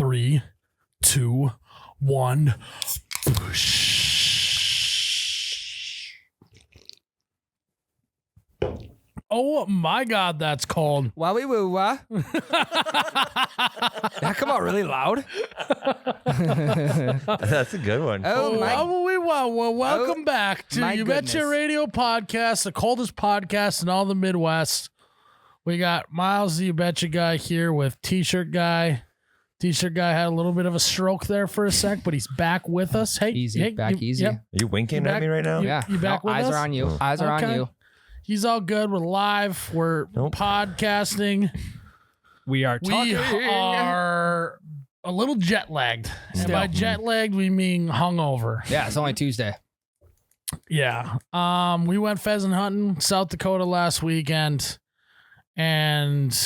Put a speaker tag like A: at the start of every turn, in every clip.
A: 3, 2, 1. Oh my God, that's cold.
B: Wowie woo wah. That come out really loud.
C: That's a good one.
B: Oh my!
A: Well, welcome back to
B: my
A: You Betcha
B: goodness.
A: Radio Podcast, the coldest podcast in all the Midwest. We got Myles, the You Betcha guy, here with T-shirt guy. T-shirt guy had a little bit of a stroke there for a sec, but he's back with us. Hey,
B: Easy,
A: hey,
B: back easy.
A: Yep.
C: Are you winking
A: You
C: at
A: back-
C: me right now?
B: Yeah.
A: You back with
B: eyes
A: us?
B: are on you. Eyes are on
A: Okay.
B: you.
A: He's all good. We're live. We're
C: Nope.
A: podcasting.
B: We are
A: We are a little jet lagged. And
B: Still.
A: by jet lagged, we mean hungover.
B: Yeah, it's only Tuesday.
A: Yeah. We went pheasant hunting South Dakota last weekend, and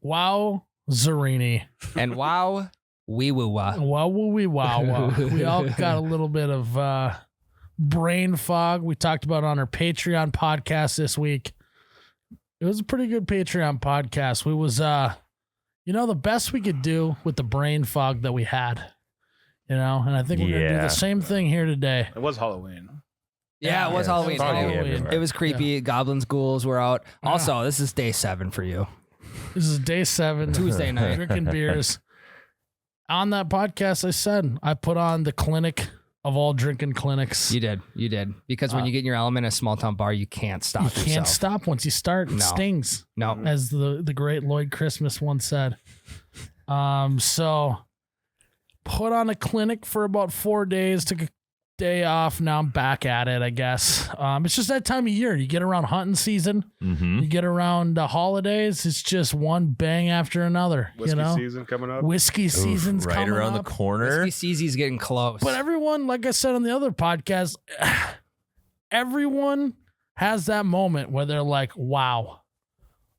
A: wow, Zarini.
B: And wow, wee woo wah.
A: Wow, we We all got a little bit of brain fog. We talked about it on our Patreon podcast this week. It was a pretty good Patreon podcast. We was the best we could do with the brain fog that we had. And I think we're gonna do
C: Yeah.
A: the same thing here today.
D: It was Halloween.
B: Yeah, it was
C: Yeah,
B: Halloween.
C: foggy
A: Halloween.
C: everywhere.
B: It was creepy. Goblins, ghouls were out. Also, this is day 7 for you.
A: This is day 7.
B: Tuesday night.
A: Drinking beers. On that podcast, I said I put on the clinic of all drinking clinics.
B: You did. Because when you get in your element at a small town bar, you can't stop
A: You
B: yourself.
A: can't stop once you start. It
B: No.
A: stings,
B: No.
A: as the great Lloyd Christmas once said. So put on a clinic for about 4 days, took a day off. Now I'm back at it, I guess. It's just that time of year. You get around hunting season,
C: Mm-hmm.
A: you get around the holidays. It's just one bang after another.
D: Whiskey season coming up.
A: Whiskey season's
C: right
A: coming
C: around
A: up.
C: the corner.
B: CZ's getting close.
A: But everyone, like I said on the other podcast, everyone has that moment where they're like, wow,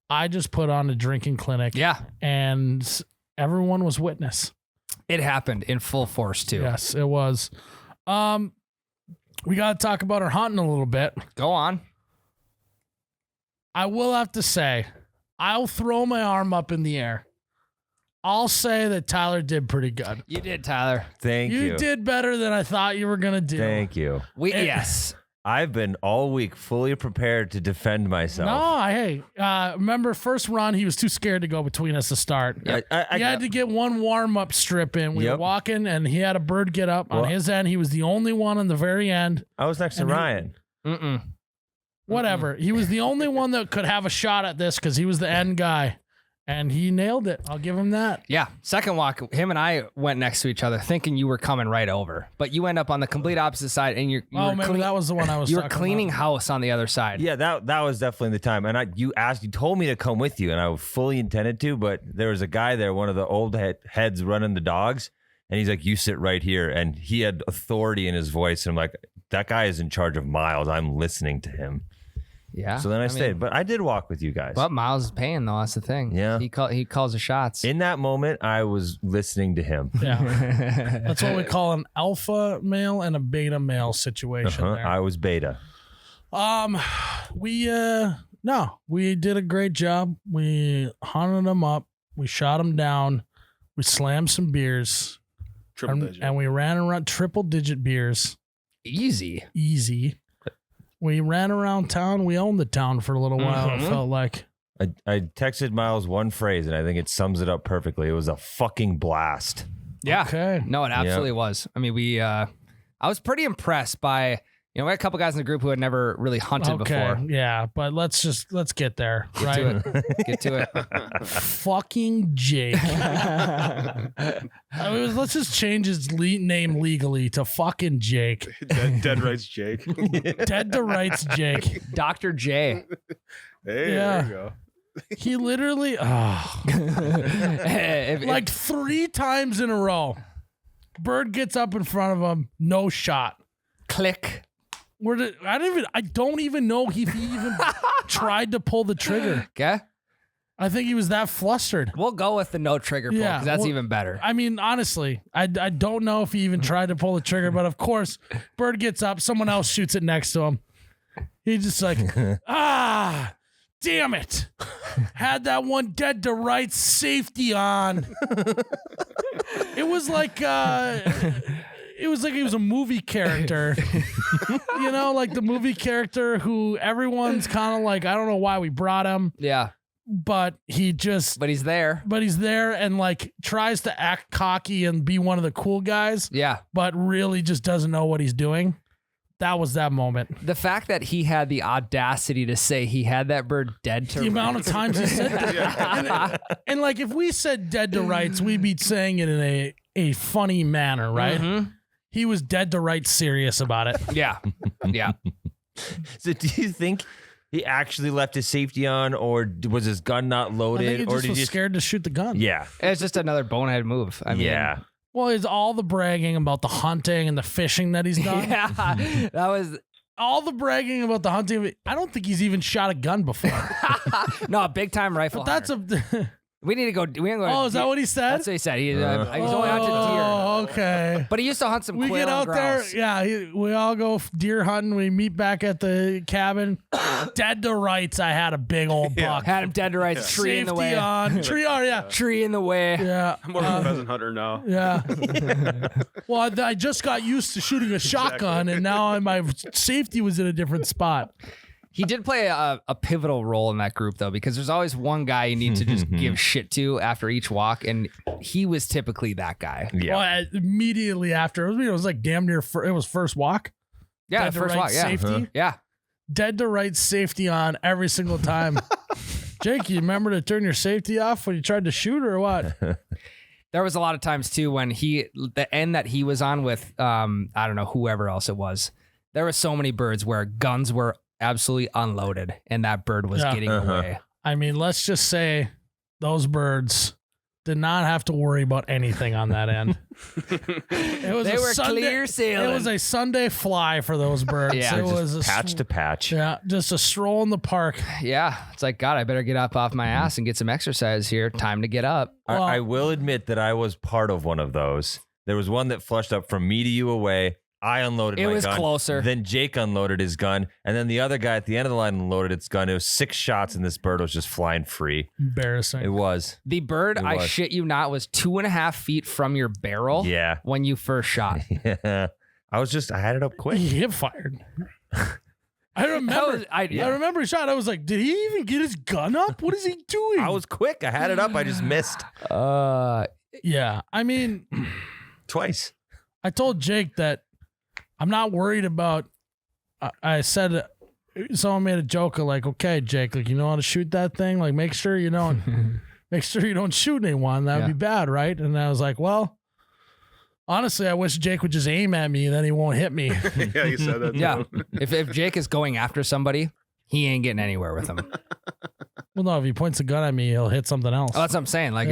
A: I just put on a drinking clinic.
B: yeah,
A: And everyone was witness.
B: it happened in full force too.
A: Yes, it was. We got to talk about our hunting a little bit.
B: Go on.
A: I will have to say, I'll throw my arm up in the air. I'll say that Tyler did pretty good.
B: You did, Tyler.
C: Thank you.
A: You did better than I thought you were going to do.
C: Thank you.
B: Yes.
C: I've been all week fully prepared to defend myself.
A: No, remember first run, he was too scared to go between us to start.
C: I
A: He had to get one warm-up strip in. We were
C: Yep.
A: walking, and he had a bird get up on
C: Well-
A: his end. He was the only one on the very end.
C: I was next to
A: And he-
C: Ryan.
B: Mm-mm.
A: Whatever. He was the only one that could have a shot at this because he was the end guy. And he nailed it. I'll give him that.
B: Yeah. Second walk, him and I went next to each other thinking you were coming right over. But you end up on the complete opposite side and you
A: Oh,
B: were
A: maybe that was the one I was
B: you were
A: talking
B: cleaning
A: about.
B: house on the other side.
C: Yeah, that was definitely the time. And you told me to come with you, and I fully intended to, but there was a guy there, one of the old heads running the dogs, and he's like, "You sit right here," and he had authority in his voice, and I'm like, "That guy is in charge of Myles. I'm listening to him."
B: Yeah.
C: So then I stayed,
B: mean,
C: but I did walk with you guys.
B: but Myles is paying though. That's the thing.
C: Yeah.
B: He calls the shots.
C: In that moment, I was listening to him.
A: Yeah. That's what we call an alpha male and a beta male situation there.
C: I was beta.
A: We did a great job. We hunted them up. We shot them down. We slammed some beers.
D: Triple
A: and,
D: digit.
A: and we ran around triple digit beers.
B: Easy.
A: Easy. We ran around town. We owned the town for a little while. It
B: Mhm.
A: felt like.
C: I texted Myles one phrase, and I think it sums it up perfectly. It was a fucking blast.
B: Yeah.
A: Okay.
B: No, it absolutely was. I mean, I was pretty impressed by, we had a couple guys in the group who had never really hunted before.
A: Yeah, but let's get there, right?
B: Get to it.
A: Fucking Jake. Let's just change his name legally to fucking Jake.
D: Dead rights Jake.
A: Dead to rights Jake.
B: Dr. J.
D: Hey,
A: Yeah.
D: there you go.
A: He literally like 3 times in a row. Bird gets up in front of him, no shot.
B: Click.
A: I don't even know if he even tried to pull the trigger.
B: Okay.
A: I think he was that flustered.
B: We'll go with the no trigger pull
A: Yeah,
B: because that's
A: well,
B: even better.
A: I mean, honestly, I don't know if he even tried to pull the trigger, but of course, Bird gets up, someone else shoots it next to him. He's just like, damn it. Had that one dead to rights safety on. It was like he was a movie character. You know, like the movie character who everyone's kind of like, I don't know why we brought him.
B: Yeah.
A: But he's there. But he's there and like tries to act cocky and be one of the cool guys.
B: Yeah.
A: But really just doesn't know what he's doing. That was that moment.
B: The fact that he had the audacity to say he had that bird dead to
A: the amount of times he said that. And like if we said dead to rights, we'd be saying it in a funny manner, right?
B: Mm-hmm.
A: He was dead to rights serious about it.
B: Yeah. Yeah.
C: So do you think he actually left his safety on, or was his gun not loaded?
A: I think he
C: or
A: just was scared to shoot the gun.
C: Yeah.
B: It's just another bonehead move. I mean,
C: yeah.
A: Well, it's all the bragging about the hunting and the fishing that he's done.
B: Yeah. That was
A: all the bragging about the hunting. I don't think he's even shot a gun before.
B: no, big time rifle.
A: But that's
B: we need to go. We need to go.
A: Oh, is that what he said?
B: That's what he said. He's only hunted deer.
A: Oh, okay.
B: But he used to hunt some
A: We
B: quail
A: get out
B: and
A: there.
B: grouse.
A: Yeah, we all go deer hunting. We meet back at the cabin. Dead to rights. I had a big old buck.
B: Had him dead to rights. Tree in the way.
A: On. Tree on. Yeah.
B: Tree in the way.
A: Yeah.
D: I'm more of a pheasant hunter now.
A: Yeah. Well, I just got used to shooting a shotgun, and now my safety was in a different spot.
B: He did play a pivotal role in that group, though, because there's always one guy you need to just give shit to after each walk, and he was typically that guy.
C: Yeah.
A: Well, immediately after, it was like damn near, it was first walk.
B: Yeah,
A: Dead to
B: first
A: right
B: walk. Yeah.
A: safety.
B: Yeah.
A: Dead to right safety on every single time. Jake, you remember to turn your safety off when you tried to shoot or what?
B: There was a lot of times, too, when the end that he was on with, I don't know, whoever else it was, there were so many birds where guns were absolutely unloaded and that bird was getting away.
A: I mean, let's just say those birds did not have to worry about anything on that end. They
B: were clear sailing.
A: It was a Sunday fly for those birds.
B: Yeah.
A: It was a
C: patch to patch.
A: Yeah, just a stroll in the park.
B: Yeah. It's like, God, I better get up off my ass and get some exercise here. Time to get up.
C: I will admit that I was part of one of those. There was one that flushed up from me to you away. I unloaded my gun.
B: It was closer.
C: Then Jake unloaded his gun. And then the other guy at the end of the line unloaded its gun. It was 6 shots and this bird was just flying free.
A: Embarrassing.
C: It was.
B: The bird, I shit you not, was 2.5 feet from your barrel.
C: Yeah.
B: When you first shot.
C: Yeah. I had it up quick.
A: He hip fired. I remember. I remember he shot. I was like, did he even get his gun up? What is he doing?
C: I was quick. I had it up. I just missed.
A: Yeah. I mean,
C: twice.
A: I told Jake that I'm not worried about. I said, someone made a joke of like, okay, Jake, like, you know how to shoot that thing? Like, make sure you don't shoot anyone. That would be bad, right? And I was like, well, honestly, I wish Jake would just aim at me and then he won't hit me.
D: Yeah, you said that.
B: Yeah. If Jake is going after somebody, he ain't getting anywhere with him.
A: Well, no, if he points a gun at me, he'll hit something else.
B: Oh, that's what I'm saying. Like,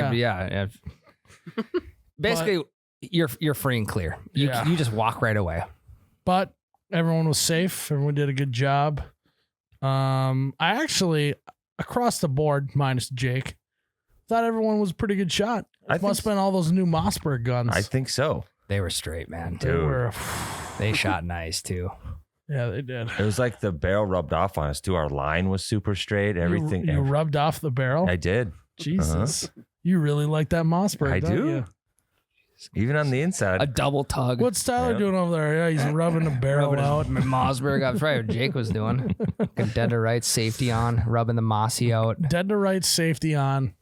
B: basically, you're free and clear. You just walk right away.
A: But everyone was safe. Everyone did a good job. I actually, across the board, minus Jake, thought everyone was a pretty good shot. It must have been all those new Mossberg guns.
C: I think so.
B: They were straight, man.
A: They
B: They shot nice, too.
A: Yeah, they did.
C: It was like the barrel rubbed off on us, too. Our line was super straight. Everything.
A: You rubbed off the barrel?
C: I did.
A: Jesus. You really like that Mossberg,
C: I
A: don't
C: do.
A: you?
C: Even on the inside.
B: A double tug.
A: What's Tyler doing over there? Yeah, he's rubbing the barrel out.
B: Mossberg. That's probably what Jake was doing. Dead to right, safety on, rubbing the mossy out.
A: Dead to right, safety on.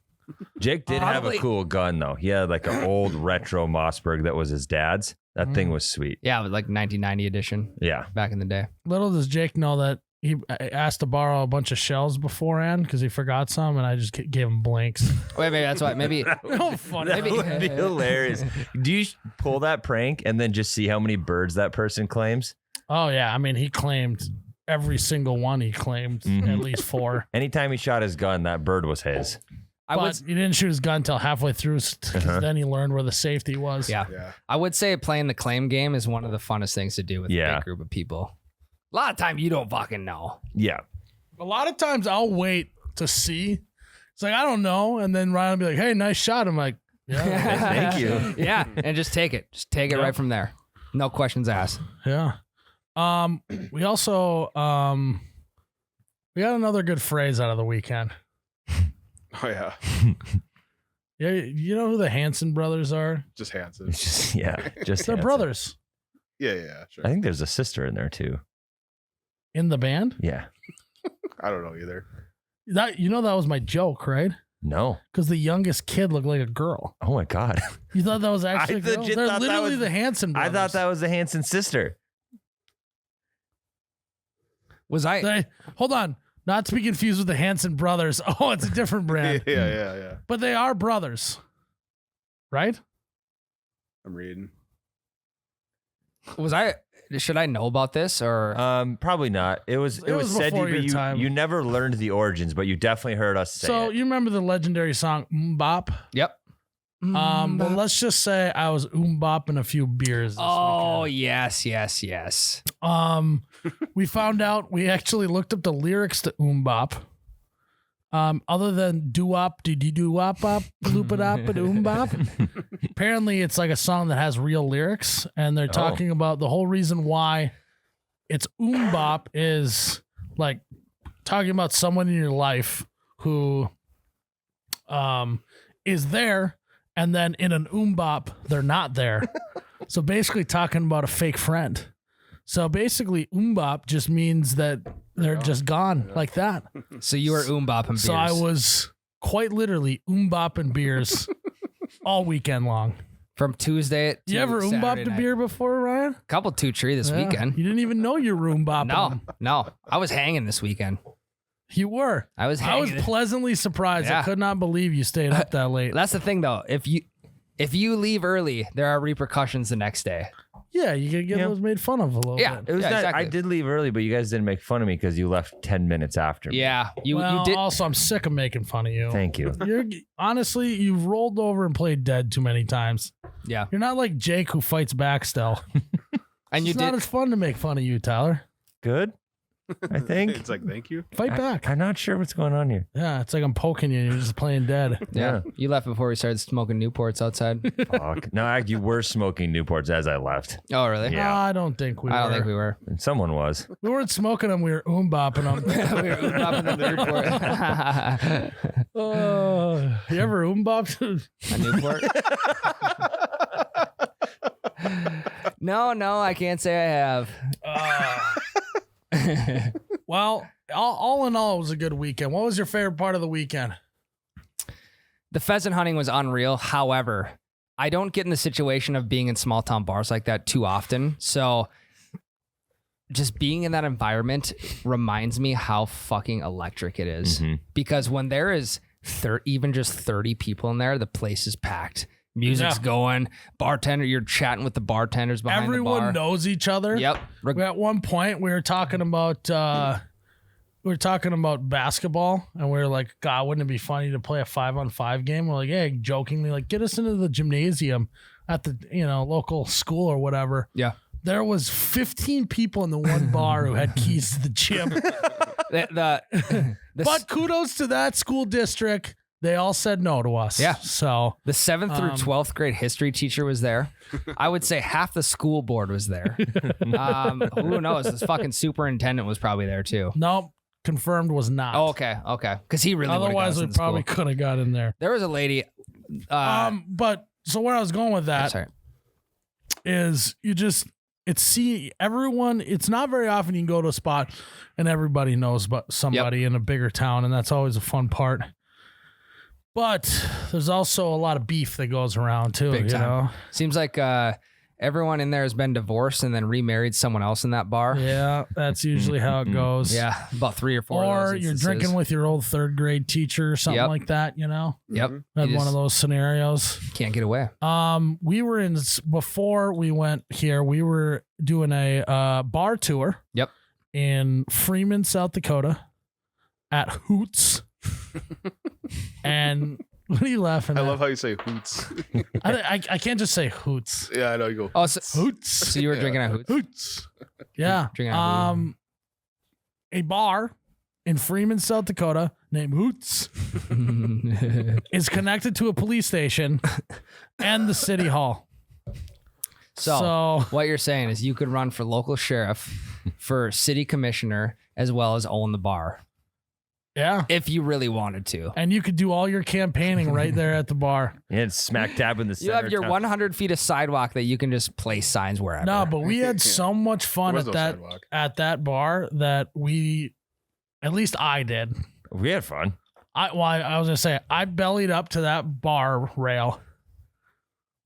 C: Jake did have a cool gun, though. He had like an old retro Mossberg that was his dad's. That thing was sweet.
B: Yeah, it was like 1990 edition.
C: Yeah.
B: Back in the day.
A: Little does Jake know that he asked to borrow a bunch of shells beforehand because he forgot some, and I just gave him blanks.
B: Wait, maybe that's why. Maybe.
A: No funny.
C: That would be hilarious. Do you pull that prank and then just see how many birds that person claims?
A: Oh, yeah. I mean, he claimed every single one. He claimed at least 4.
C: Anytime he shot his gun, that bird was his.
A: He didn't shoot his gun until halfway through because then he learned where the safety was.
B: Yeah. I would say playing the claim game is one of the funnest things to do with a big group of people. A lot of time you don't fucking know.
C: Yeah.
A: A lot of times I'll wait to see. It's like, I don't know. And then Ryan will be like, hey, nice shot. I'm like, yeah.
C: Thank you.
B: Yeah. And just take it. Just take it right from there. No questions asked.
A: Yeah. We also we got another good phrase out of the weekend.
D: Oh, yeah.
A: Yeah, you know who the Hanson brothers are?
D: Just Hanson.
C: It's just just
A: They're
C: Hanson.
A: brothers
D: Yeah, sure.
C: I think there's a sister in there too.
A: in the band.
C: Yeah.
D: I don't know either.
A: That was my joke, right?
C: No.
A: Because the youngest kid looked like a girl.
C: Oh my God.
A: You thought that was actually a girl?
C: legit
A: They're
C: thought that
A: literally
C: was-
A: the Hanson
C: I
A: brothers.
C: thought that was the Hanson sister.
B: Was I?
A: Hold on. Not to be confused with the Hanson brothers. Oh, it's a different brand.
D: Yeah.
A: But they are brothers. Right?
D: I'm reading.
B: Was I? Should I know about this or?
C: Probably not. It was said
A: before
C: to
A: your
C: you,
A: time.
C: you never learned the origins, but you definitely heard us say
A: So
C: it.
A: you remember the legendary song Bop?
B: Yep.
A: Well, let's just say I was bopping a few beers. This
B: Oh
A: weekend.
B: yes.
A: We found out, we actually looked up the lyrics to Bop. Other than doo-wop, doo-doo-wop-bop, loop-it-up, and bop. Apparently, it's like a song that has real lyrics, and they're talking about the whole reason why it's bop is like talking about someone in your life who is there, and then in an bop, they're not there. So basically talking about a fake friend. So basically, bop just means that they're just gone like that.
B: So you were bopping beers.
A: So I was quite literally bopping beers all weekend long.
B: from Tuesday to
A: You ever
B: Saturday
A: bopped a
B: night.
A: beer before, Ryan?
B: Couple 2-3 this
A: Yeah.
B: weekend.
A: You didn't even know you were bopping.
B: No, I was hanging this weekend.
A: You were.
B: I was
A: I was
B: hanging.
A: pleasantly surprised. I
B: Yeah.
A: could not believe you stayed up that late.
B: That's the thing, though. If you leave early, there are repercussions the next day.
A: Yeah, you could get
C: Yeah.
A: those made fun of a little
B: Yeah.
A: bit.
C: It was
B: Yeah,
C: not,
B: exactly.
C: I did leave early, but you guys didn't make fun of me because you left 10 minutes after me.
B: Yeah, you
A: Well,
B: did.
A: also, I'm sick of making fun of you.
C: Thank you.
A: Honestly, you've rolled over and played dead too many times.
B: Yeah,
A: You're not like Jake who fights back still.
B: and you
A: It's not
B: did.
A: as fun to make fun of you, Tyler.
C: Good, I think.
D: It's like, thank you.
A: Fight back.
C: I'm not sure what's going on here.
A: Yeah, it's like I'm poking you and you're just playing dead.
B: Yeah, you left before we started smoking Newports outside.
C: Fuck. No, you were smoking Newports as I left.
B: Oh, really?
C: Yeah.
A: I don't think we were.
B: I don't think we were.
C: And someone was.
A: We weren't smoking them. We were bopping them.
B: We were bopping the Newport.
A: You ever bopped?
B: A Newport? No, I can't say I have.
A: Well, all in all, it was a good weekend. What was your favorite part of the weekend?
B: The pheasant hunting was unreal. However, I don't get in the situation of being in small town bars like that too often. So just being in that environment reminds me how fucking electric it is.
C: Mhm.
B: Because when there is even just 30 people in there, the place is packed. Music's
A: Yeah.
B: going. Bartender, you're chatting with the bartenders behind the bar.
A: Everyone knows each other.
B: Yep.
A: At one point, we were talking about basketball, and we were like, "God, wouldn't it be funny to play a 5-on-5 game?" We're like, "Hey, jokingly, like, get us into the gymnasium at the local school or whatever."
B: Yeah.
A: There was 15 people in the one bar who had keys to the gym. But kudos to that school district. They all said no to us.
B: Yeah.
A: So
B: the 7th through 12th grade history teacher was there. I would say half the school board was there. Who knows? This fucking superintendent was probably there too.
A: nope, confirmed was not.
B: Oh, okay. Because he really would've got
A: Otherwise,
B: us
A: we
B: in
A: probably
B: school.
A: could have got in there.
B: There was a lady.
A: But so where I was going with that
B: Sorry.
A: is everyone. It's not very often you can go to a spot and everybody knows about somebody in a bigger town, and that's always a fun part. But there's also a lot of beef that goes around too.
B: Big
A: you
B: time.
A: know?
B: Seems like everyone in there has been divorced and then remarried someone else in that bar.
A: Yeah, that's usually how it goes.
B: Yeah, about 3 or 4. of
A: Or
B: those
A: you're
B: instances.
A: drinking with your old 3rd grade teacher or something
B: Yep.
A: like that.
B: Yep.
A: Had
B: You
A: one of
B: just
A: those scenarios.
B: Can't get away.
A: We were before we went here. We were doing a bar tour.
B: Yep.
A: In Freeman, South Dakota, at Hoots. And what are you laughing
D: I
A: at?
D: love how you say hoots.
A: I can't just say Hoots.
D: Yeah, I know you go.
B: Oh, so
A: Hoots.
B: you were drinking at Hoots?
A: Hoots. Yeah.
B: Drinking at Hoots.
A: A bar in Freeman, South Dakota, named Hoots, is connected to a police station and the city hall.
B: So what you're saying is you could run for local sheriff, for city commissioner, as well as own the bar.
A: Yeah.
B: if you really wanted to.
A: And you could do all your campaigning right there at the bar.
C: Yeah, it's smack dab in the
B: You
C: center.
B: have your
C: town.
B: 100 feet of sidewalk that you can just place signs wherever.
A: No, but we had so much fun
D: There
A: at
D: was no
A: that
D: sidewalk.
A: at that bar that at least I did.
C: We had fun.
A: I was gonna say I bellied up to that bar rail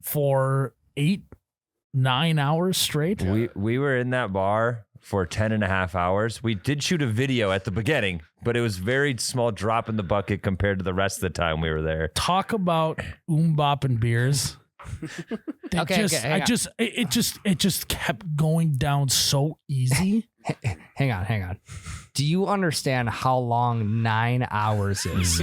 A: for 8-9 hours straight.
C: We were in that bar for 10.5 hours. We did shoot a video at the beginning, but it was very small drop in the bucket compared to the rest of the time we were there.
A: Talk about bop and beers.
B: Okay, hang on.
A: It just kept going down so easy.
B: Hang on. Do you understand how long 9 hours is?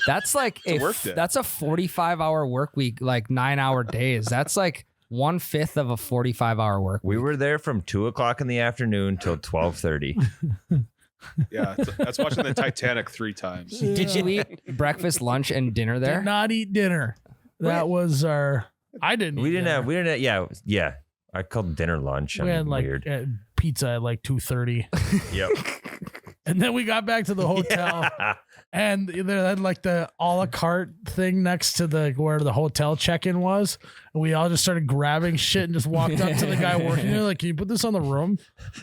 B: That's like
D: a work day.
B: That's a 45-hour work week, like 9-hour days. That's like 1/5 of a 45-hour work
C: We
B: week.
C: were there from 2:00 in the afternoon till 12:30.
D: Yeah, that's watching the Titanic 3 times.
B: Did you eat breakfast, lunch, and dinner there?
A: Did not eat dinner. That was our. I didn't.
C: We
A: eat
C: didn't
A: dinner.
C: have. Yeah. I called dinner lunch.
A: We had like
C: weird.
A: pizza at like 2:30,
C: Yep.
A: and then we got back to the hotel.
C: Yeah.
A: And they had like the a la carte thing next to where the hotel check-in was. And we all just started grabbing shit and just walked up to the guy working there. Like, can you put this on the room?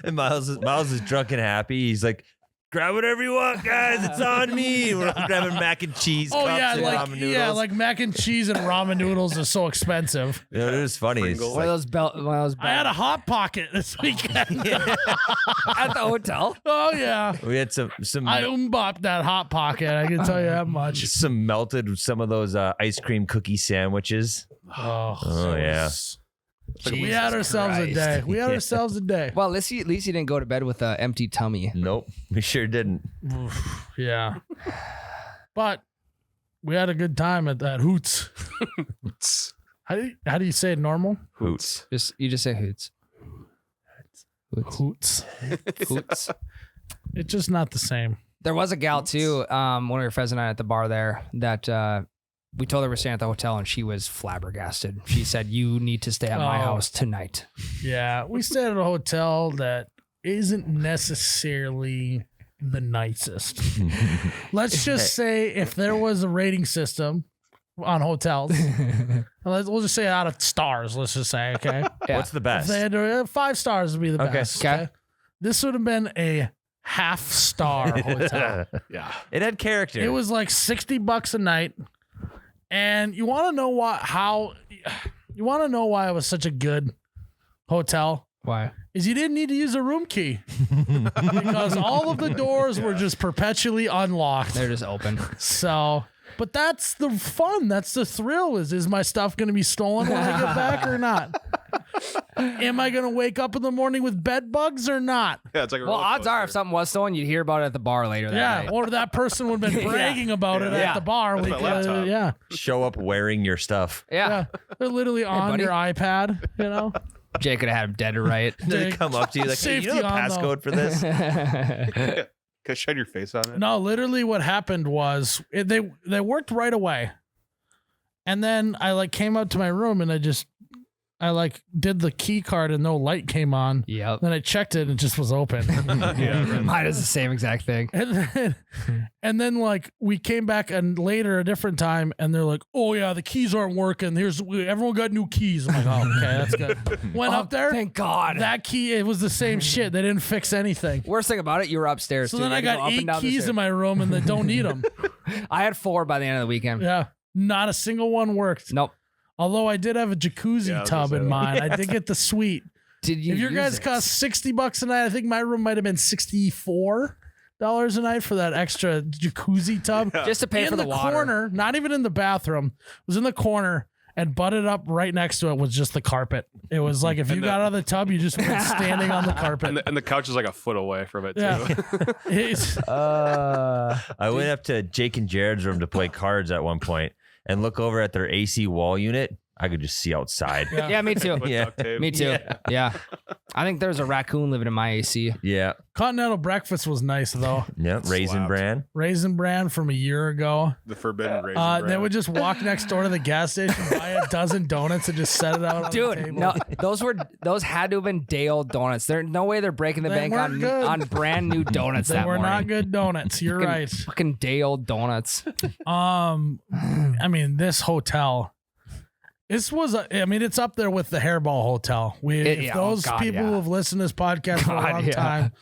C: And Miles is drunk and happy. He's like, grab whatever you want, guys. It's on me. We're grabbing mac and cheese.
A: Oh
C: cups
A: yeah,
C: and
A: like
C: ramen noodles.
A: yeah, like mac and cheese and ramen noodles are so expensive.
C: You know, it was funny. It's
D: Pringles.
B: One of
C: like,
B: those
A: I had a hot pocket this weekend.
B: at the hotel.
A: Oh yeah,
C: we had some
A: I bopped that hot pocket. I can tell you that much.
C: some of those ice cream cookie sandwiches.
A: Oh
C: Yeah.
A: We had ourselves a day. We had ourselves a day.
B: Well, at least you didn't go to bed with an empty tummy.
C: Nope, we sure didn't.
A: Yeah. But we had a good time at that Hoots. How do you say it normal?
C: Hoots.
B: You just say hoots.
A: Hoots.
B: Hoots.
A: It's just not the same.
B: There was a gal too, one of your friends and I at the bar there that we told her we're staying at the hotel and she was flabbergasted. She said, "You need to stay at my
A: Oh.
B: house tonight."
A: Yeah. We stayed at a hotel that isn't necessarily the nicest. Let's just say if there was a rating system on hotels, we'll just say out of stars, let's just say, okay?
B: Yeah.
C: What's the
A: If
C: best?
A: they had 5 stars would be the
C: Okay.
A: best.
B: Okay.
A: This would have been a half-star hotel.
D: Yeah.
C: It had character.
A: It was like $60 a night. And you want to know why it was such a good hotel?
B: Why?
A: Is you didn't need to use a room key because all of the doors were just perpetually unlocked.
B: They're just open.
A: So, but that's the fun. That's the thrill. Is my stuff going to be stolen when I get back or not? Am I going to wake up in the morning with bed bugs or not?
D: Yeah, it's like a
B: Well,
D: roller
B: odds are if
D: coaster.
B: something was stolen, you'd hear about it at the bar later that
A: Yeah,
B: night.
A: or that person would have been bragging about it
B: Yeah.
A: at the bar.
D: With my laptop.
A: Yeah,
C: Show up wearing your stuff.
B: Yeah.
A: yeah. They're literally on
B: buddy.
A: your iPad, you know?
B: Jay could have had him dead to right.
C: They come up to you like, hey, you know the
A: Safety on, though.
C: passcode for this?
D: Can I shine your face on it?
A: No, literally what happened was they worked right away. And then I came up to my room and I did the key card and no light came on.
B: Yep.
A: Then I checked it and it just was open.
B: Mine is the same exact thing.
A: And then we came back and later a different time and they're like, "Oh yeah, the keys aren't working. Everyone got new keys." I'm like, "Oh, okay, that's good." Went up there.
B: Thank God.
A: That key, it was the same shit. They didn't fix anything.
B: Worst thing about it, you were upstairs.
A: So
B: too.
A: then
B: You
A: I
B: had to go
A: got
B: up and
A: 8
B: down the
A: keys
B: stairs.
A: in my room and they don't need them.
B: I had 4 by the end of the weekend.
A: Yeah. Not a single one worked.
B: Nope.
A: Although I did have a jacuzzi
D: Yeah, I was
A: tub
D: gonna
A: in
D: say
A: mine. I did get the suite.
B: Did you?
A: If your
B: use
A: guys
B: it?
A: cost $60 a night, I think my room might have been $64 a night for that extra jacuzzi tub.
B: Just to pay
A: in
B: for the water.
A: corner, not even in the bathroom, it was in the corner and butted up right next to it was just the carpet. It was like if you got out of the tub, you just went standing on the carpet.
D: And the couch is like a foot away from it, too.
A: Yeah. It's-
C: I went up to Jake and Jared's room to play cards at one point and look over at their AC wall unit. I could just see outside.
A: Yeah.
B: Yeah, me too.
D: With
C: Yeah.
D: duct tape.
B: Me too. Yeah. I think there's a raccoon living in my AC.
C: Yeah.
A: Continental breakfast was nice though.
C: Yeah. Raisin
D: Slapped.
C: Bran.
A: Raisin Bran from a year ago.
D: The forbidden raisin
A: They
D: bread.
A: would just walk next door to the gas station, buy a dozen donuts, and just set it out on the
B: Dude,
A: table.
B: no, those had to have been day old donuts. There's no way they're breaking the
A: They
B: bank
A: weren't
B: on
A: good.
B: brand new donuts
A: They
B: that
A: were
B: morning.
A: not good donuts. You're right.
B: Fucking day old donuts.
A: I mean, this hotel. This was, it's up there with the Hairball Hotel. If those people who have listened to this podcast for a long time,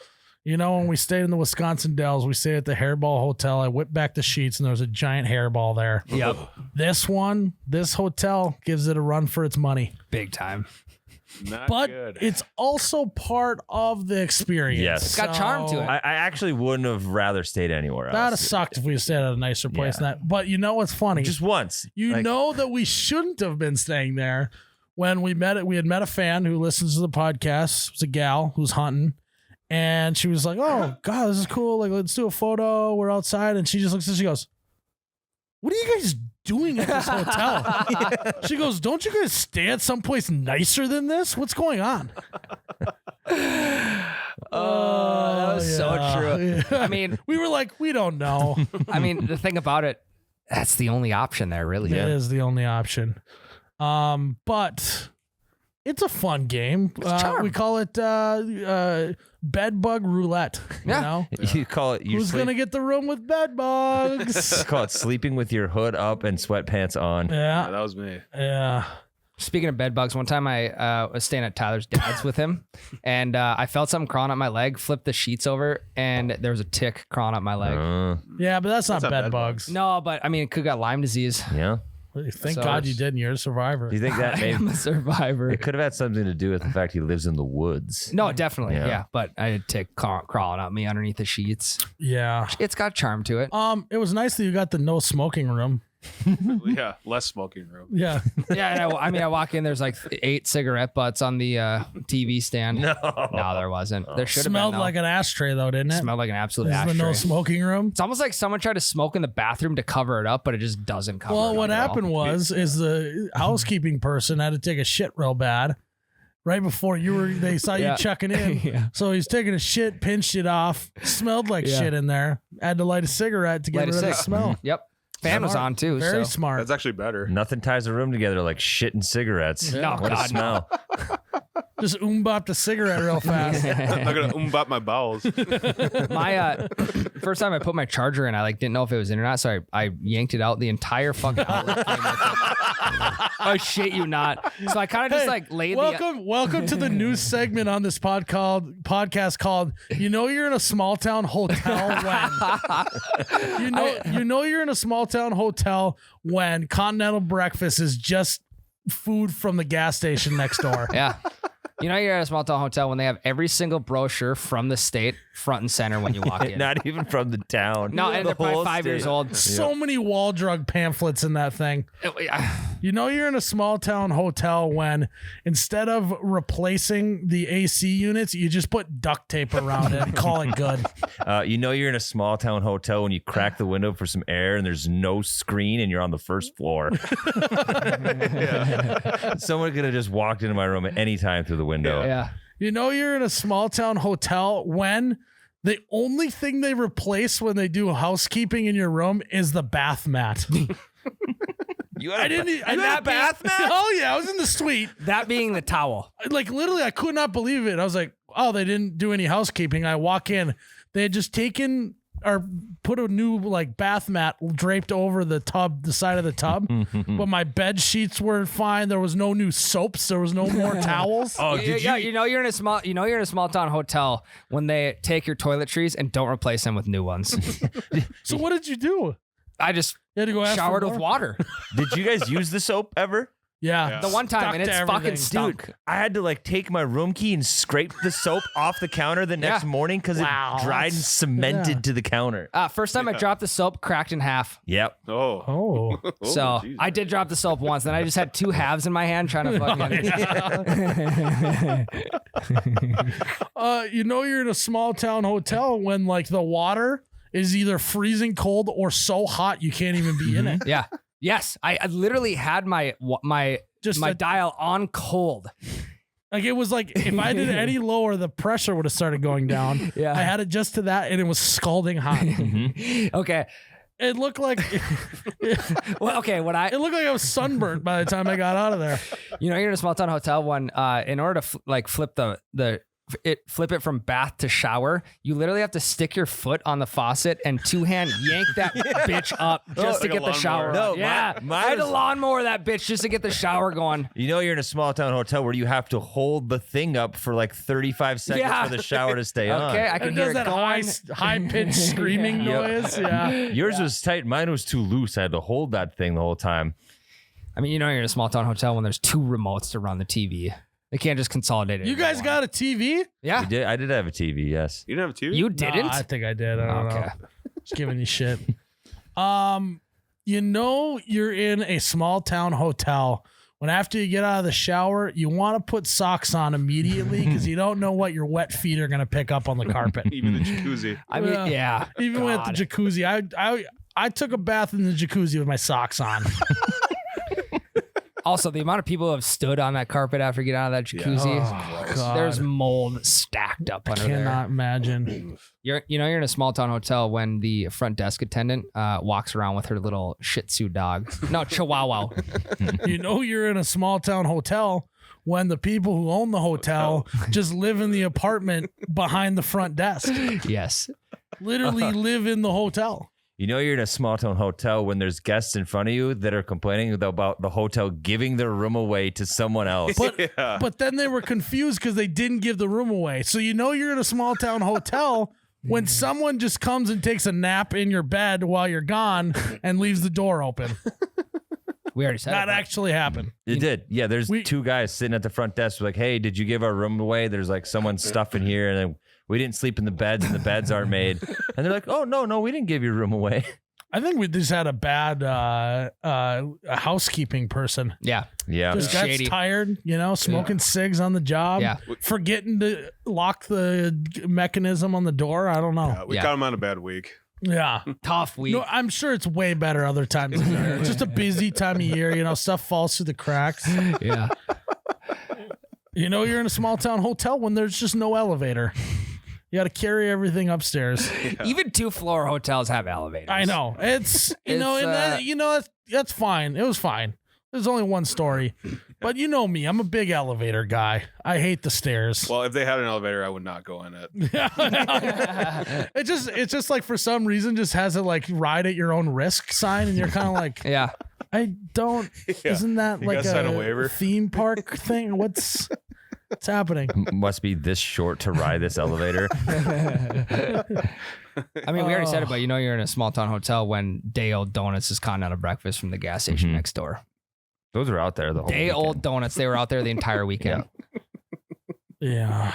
A: you know, when we stayed in the Wisconsin Dells, we stayed at the Hairball Hotel. I whipped back the sheets and there was a giant hairball there.
B: Yep.
A: This hotel gives it a run for its money.
B: Big time.
D: Not
A: But
D: good.
A: it's also part of the experience.
C: Yes.
B: It's got charm to it.
C: I actually wouldn't have rather stayed anywhere
A: That'd have
C: else.
A: sucked if we stayed at a nicer place
C: Yeah.
A: than that. But you know what's funny?
C: Just once.
A: You know that we shouldn't have been staying there when we met it. We had met a fan who listens to the podcast. It's a gal who's hunting. And she was like, "Oh God, this is cool. Like, let's do a photo. We're outside." And she just looks and she goes, "What are you guys doing at this hotel?" She goes, "Don't you guys stay at someplace nicer than this? What's going on?"
B: Oh, that was so true.
A: Yeah.
B: I mean,
A: we were like, we don't know.
B: the thing about it, that's the only option there, really.
A: It is the only option. But it's a fun game.
B: charm.
A: We call it bed bug roulette.
B: Yeah.
A: You know?
C: You call it.
A: Who's going to get the room with bed
C: You
A: bugs?
C: call it sleeping with your hood up and sweatpants on.
D: Yeah,
A: Yeah.
D: that was me.
A: Yeah.
B: Speaking of bed bugs, one time I was staying at Tyler's dad's with him, and I felt something crawling up my leg, flipped the sheets over, and there was a tick crawling up my leg.
A: Yeah, but that's not
D: not
A: bed
D: bed
A: bugs.
B: No, but I mean, it could got Lyme disease.
C: Yeah.
A: Thank
B: So
A: God
B: it's-
A: you didn't. You're a survivor.
C: Do you think that
B: I am
C: maybe
B: a survivor.
C: it could have had something to do with the fact he lives in the woods?
B: No, definitely,
C: Yeah.
B: yeah. But I had a tick crawling up me underneath the sheets.
A: Yeah.
B: It's got charm to it.
A: It was nice that you got the no smoking room.
D: Yeah, less smoking room.
A: Yeah.
B: Yeah, and I walk in. There's like 8 cigarette butts on the TV stand.
C: No.
B: No, there wasn't. There should have been.
A: Smelled
B: though.
A: like an ashtray though, didn't it?
B: Smelled like an absolute
A: This is the
B: ashtray.
A: no smoking room.
B: It's almost like someone tried to smoke in the bathroom to cover it up, but it just doesn't cover it
A: Well,
B: up
A: what
B: at all.
A: happened was the housekeeping person had to take a shit real bad right before they saw
B: Yeah.
A: you checking in.
B: Yeah.
A: So he's taking a shit, pinched it off, smelled like
B: Yeah.
A: shit in there. Had to light a cigarette to get
B: Light a
A: rid of the
B: cig.
A: smell.
B: Yep. Fan was
A: Smart.
B: on too.
A: Very
B: so.
A: smart.
D: That's actually better.
C: Nothing ties a room together like shit and cigarettes.
B: No,
C: What a
B: God,
C: smell.
A: Just bopped a cigarette real fast.
D: I'm not gonna umbop my bowels.
B: My first time I put my charger in, I didn't know if it was in or not, so I yanked it out. The entire fucking outlet came with it. I shit you not. So I kind of just
A: Hey,
B: laid
A: welcome to the news segment on this podcast called "You Know You're in a Small Town Hotel When." You know you're in a small town hotel when continental breakfast is just food from the gas station next door.
B: Yeah. You know you're at a small town hotel when they have every single brochure from the state front and center when you walk in.
C: Not even from the town.
B: No, and
C: The
B: they're probably
C: whole
B: 5 years
C: state.
B: old.
A: So many wall drug pamphlets in that thing. You know you're in a small town hotel when instead of replacing the AC units, you just put duct tape around it and call it good.
C: You know you're in a small town hotel when you crack the window for some air and there's no screen and you're on the first floor. Someone could have just walked into my room at any time through the window.
B: Yeah.
A: You know you're in a small town hotel when the only thing they replace when they do housekeeping in your room is the bath mat.
C: You had
A: I
C: a
A: didn't.
C: you had a bath mat?
A: Oh yeah, I was in the suite.
B: That being the towel.
A: Like literally, I could not believe it. I was like, oh, they didn't do any housekeeping. I walk in, they had just taken or put a new bath mat draped over the tub, the side of the tub. But my bed sheets were fine. There was no new soaps. There was no more towels.
C: Oh, did you?
B: You know you're in a small town hotel when they take your toiletries and don't replace them with new ones.
A: So what did you do?
B: I just
A: You had to go ask for
B: showered with
A: more?
B: water.
C: Did you guys use the soap ever?
A: Yeah.
B: The one time,
A: Stuck
B: and
A: to
B: it's
A: everything.
B: fucking stunk.
C: Dude, I had to take my room key and scrape the soap off the counter the next
B: Yeah.
C: morning because
A: Wow,
C: it dried and
A: that's-
C: cemented
A: yeah.
C: to the counter.
B: First time I dropped the soap, cracked in half.
C: Yep.
D: Oh.
A: Oh.
B: So
D: geez.
B: I did drop the soap once. Then I just had 2 halves in my hand trying to fucking.
A: You know you're in a small town hotel when the water is either freezing cold or so hot you can't even be in it.
B: Yeah. Yes. I literally had my
A: Just
B: my
A: a-
B: dial on cold.
A: Like it was like if I did it any lower, the pressure would have started going down.
B: Yeah.
A: I had it just to that, and it was scalding hot.
B: Okay.
A: It looked like
B: Well, okay. When I
A: it looked like I was sunburnt by the time I got out of there.
B: you're in a small town hotel when in order to flip it from bath to shower, you literally have to stick your foot on the faucet and two-hand yank that bitch up just to
D: like
B: get
D: a
B: the shower.
D: lawnmower.
B: On. Yeah,
C: mine
B: I had to
C: was-
B: lawnmower that bitch just to get the shower going.
C: You know, you're in a small town hotel where you have to hold the thing up for like 35 seconds
B: Yeah.
C: for the shower to stay on.
B: Okay, I
A: It
B: can
A: does
B: hear it
A: that
B: going.
A: high pitched screaming noise. Yeah.
C: Yours was tight. Mine was too loose. I had to hold that thing the whole time.
B: I mean, you're in a small town hotel when there's 2 remotes to run the TV. They can't just consolidate it.
A: You
B: into
A: guys
B: one.
A: got a TV?
B: Yeah.
C: I did have a TV, yes.
D: You didn't have a TV?
B: You didn't?
A: Nah, I think I did. I don't
B: Okay.
A: know. Just giving you shit. You know you're in a small town hotel when after you get out of the shower, you want to put socks on immediately because you don't know what your wet feet are going to pick up on the carpet.
D: Even the jacuzzi.
B: I mean, yeah.
A: Even with the
B: God.
A: jacuzzi, I took a bath in the jacuzzi with my socks on.
B: Also, the amount of people who have stood on that carpet after getting out of that jacuzzi,
A: Oh, God.
B: there's mold stacked up under there.
A: Cannot imagine.
B: You're in a small town hotel when the front desk attendant walks around with her little Shih Tzu dog. No, Chihuahua.
A: You know you're in a small town hotel when the people who own the hotel just live in the apartment behind the front desk.
B: Yes.
A: Literally live in the hotel.
C: You know you're in a small town hotel when there's guests in front of you that are complaining about the hotel giving their room away to someone else.
A: But
D: Yeah.
A: but then they were confused because they didn't give the room away. So you know you're in a small town hotel when someone just comes and takes a nap in your bed while you're gone and leaves the door open.
B: We already said
A: That
B: it.
A: actually happened.
C: It did. Yeah, there's
A: We-
C: 2 guys sitting at the front desk like, hey, did you give our room away? There's like someone's stuff in here and then we didn't sleep in the beds and the beds aren't made. And they're like, oh, no, we didn't give your room away.
A: I think we just had a bad housekeeping person.
B: Yeah.
C: Yeah.
A: Just got
B: Shady.
A: tired, smoking cigs on the job.
B: Yeah.
A: Forgetting to lock the mechanism on the door. I don't know.
D: We
B: Yeah.
D: caught him on a bad week.
A: Yeah.
B: Tough week.
A: No, I'm sure it's way better other times of year. It's just a busy time of year, stuff falls through the cracks.
B: Yeah.
A: You're in a small town hotel when there's just no elevator. You got to carry everything upstairs.
B: Even 2-floor hotels have elevators.
A: I know. It's, that's fine. It was fine. There's only one story. But you know me, I'm a big elevator guy. I hate the stairs.
D: Well, if they had an elevator, I would not go in it.
A: It's just like for some reason just has a like ride at your own risk sign and you're kind of like,
B: Yeah.
A: I don't,
D: Yeah.
A: Isn't that
D: You
A: like
D: gotta sign a
A: a
D: waiver.
A: theme park thing? What's happening?
C: Must be this short to ride this elevator.
B: I mean, we already said it, but you're in a small town hotel when Day Old Donuts is calling out a breakfast from the gas station next door.
C: Those are out there the whole
B: Day
C: weekend.
B: Old Donuts. They were out there the entire weekend.
A: Yeah.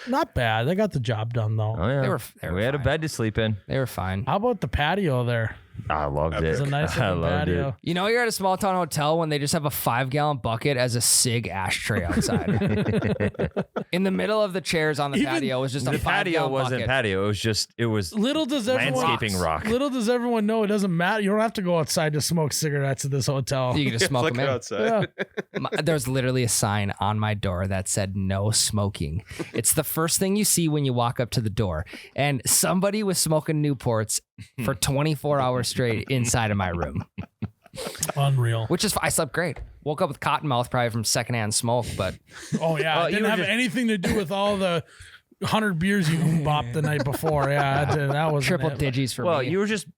A: Not bad. They got the job done though.
C: Oh, yeah.
B: They were
C: we had a
B: fine.
C: bed to sleep in.
B: They were fine.
A: How about the patio there?
C: I loved it.
A: It's a nice
C: I
A: looking
C: loved
A: patio.
C: it.
B: You're at a small town hotel when they just have a 5-gallon bucket as a cig ashtray outside. In the middle of the chairs on the
A: Even-
B: patio was just a
C: The patio
B: 5-gallon
C: wasn't
B: bucket.
C: patio. It was
A: Little does everyone
C: landscaping rock.
A: Little does everyone know it doesn't matter. You don't have to go outside to smoke cigarettes at this hotel.
B: You can just smoke
D: Look
B: them in.
D: outside.
A: Yeah.
B: There's literally a sign on my door that said no smoking. It's the first thing you see when you walk up to the door. And somebody was smoking Newports for 24 hours straight inside of my room,
A: Unreal.
B: which is, I slept great. Woke up with cotton mouth probably from secondhand smoke, but
A: Oh yeah. It
C: you
A: didn't
C: were
A: have
C: just-
A: anything to do with all the 100 beers you bopped the night before. Yeah, that was
B: triple digits for
C: Well,
B: me.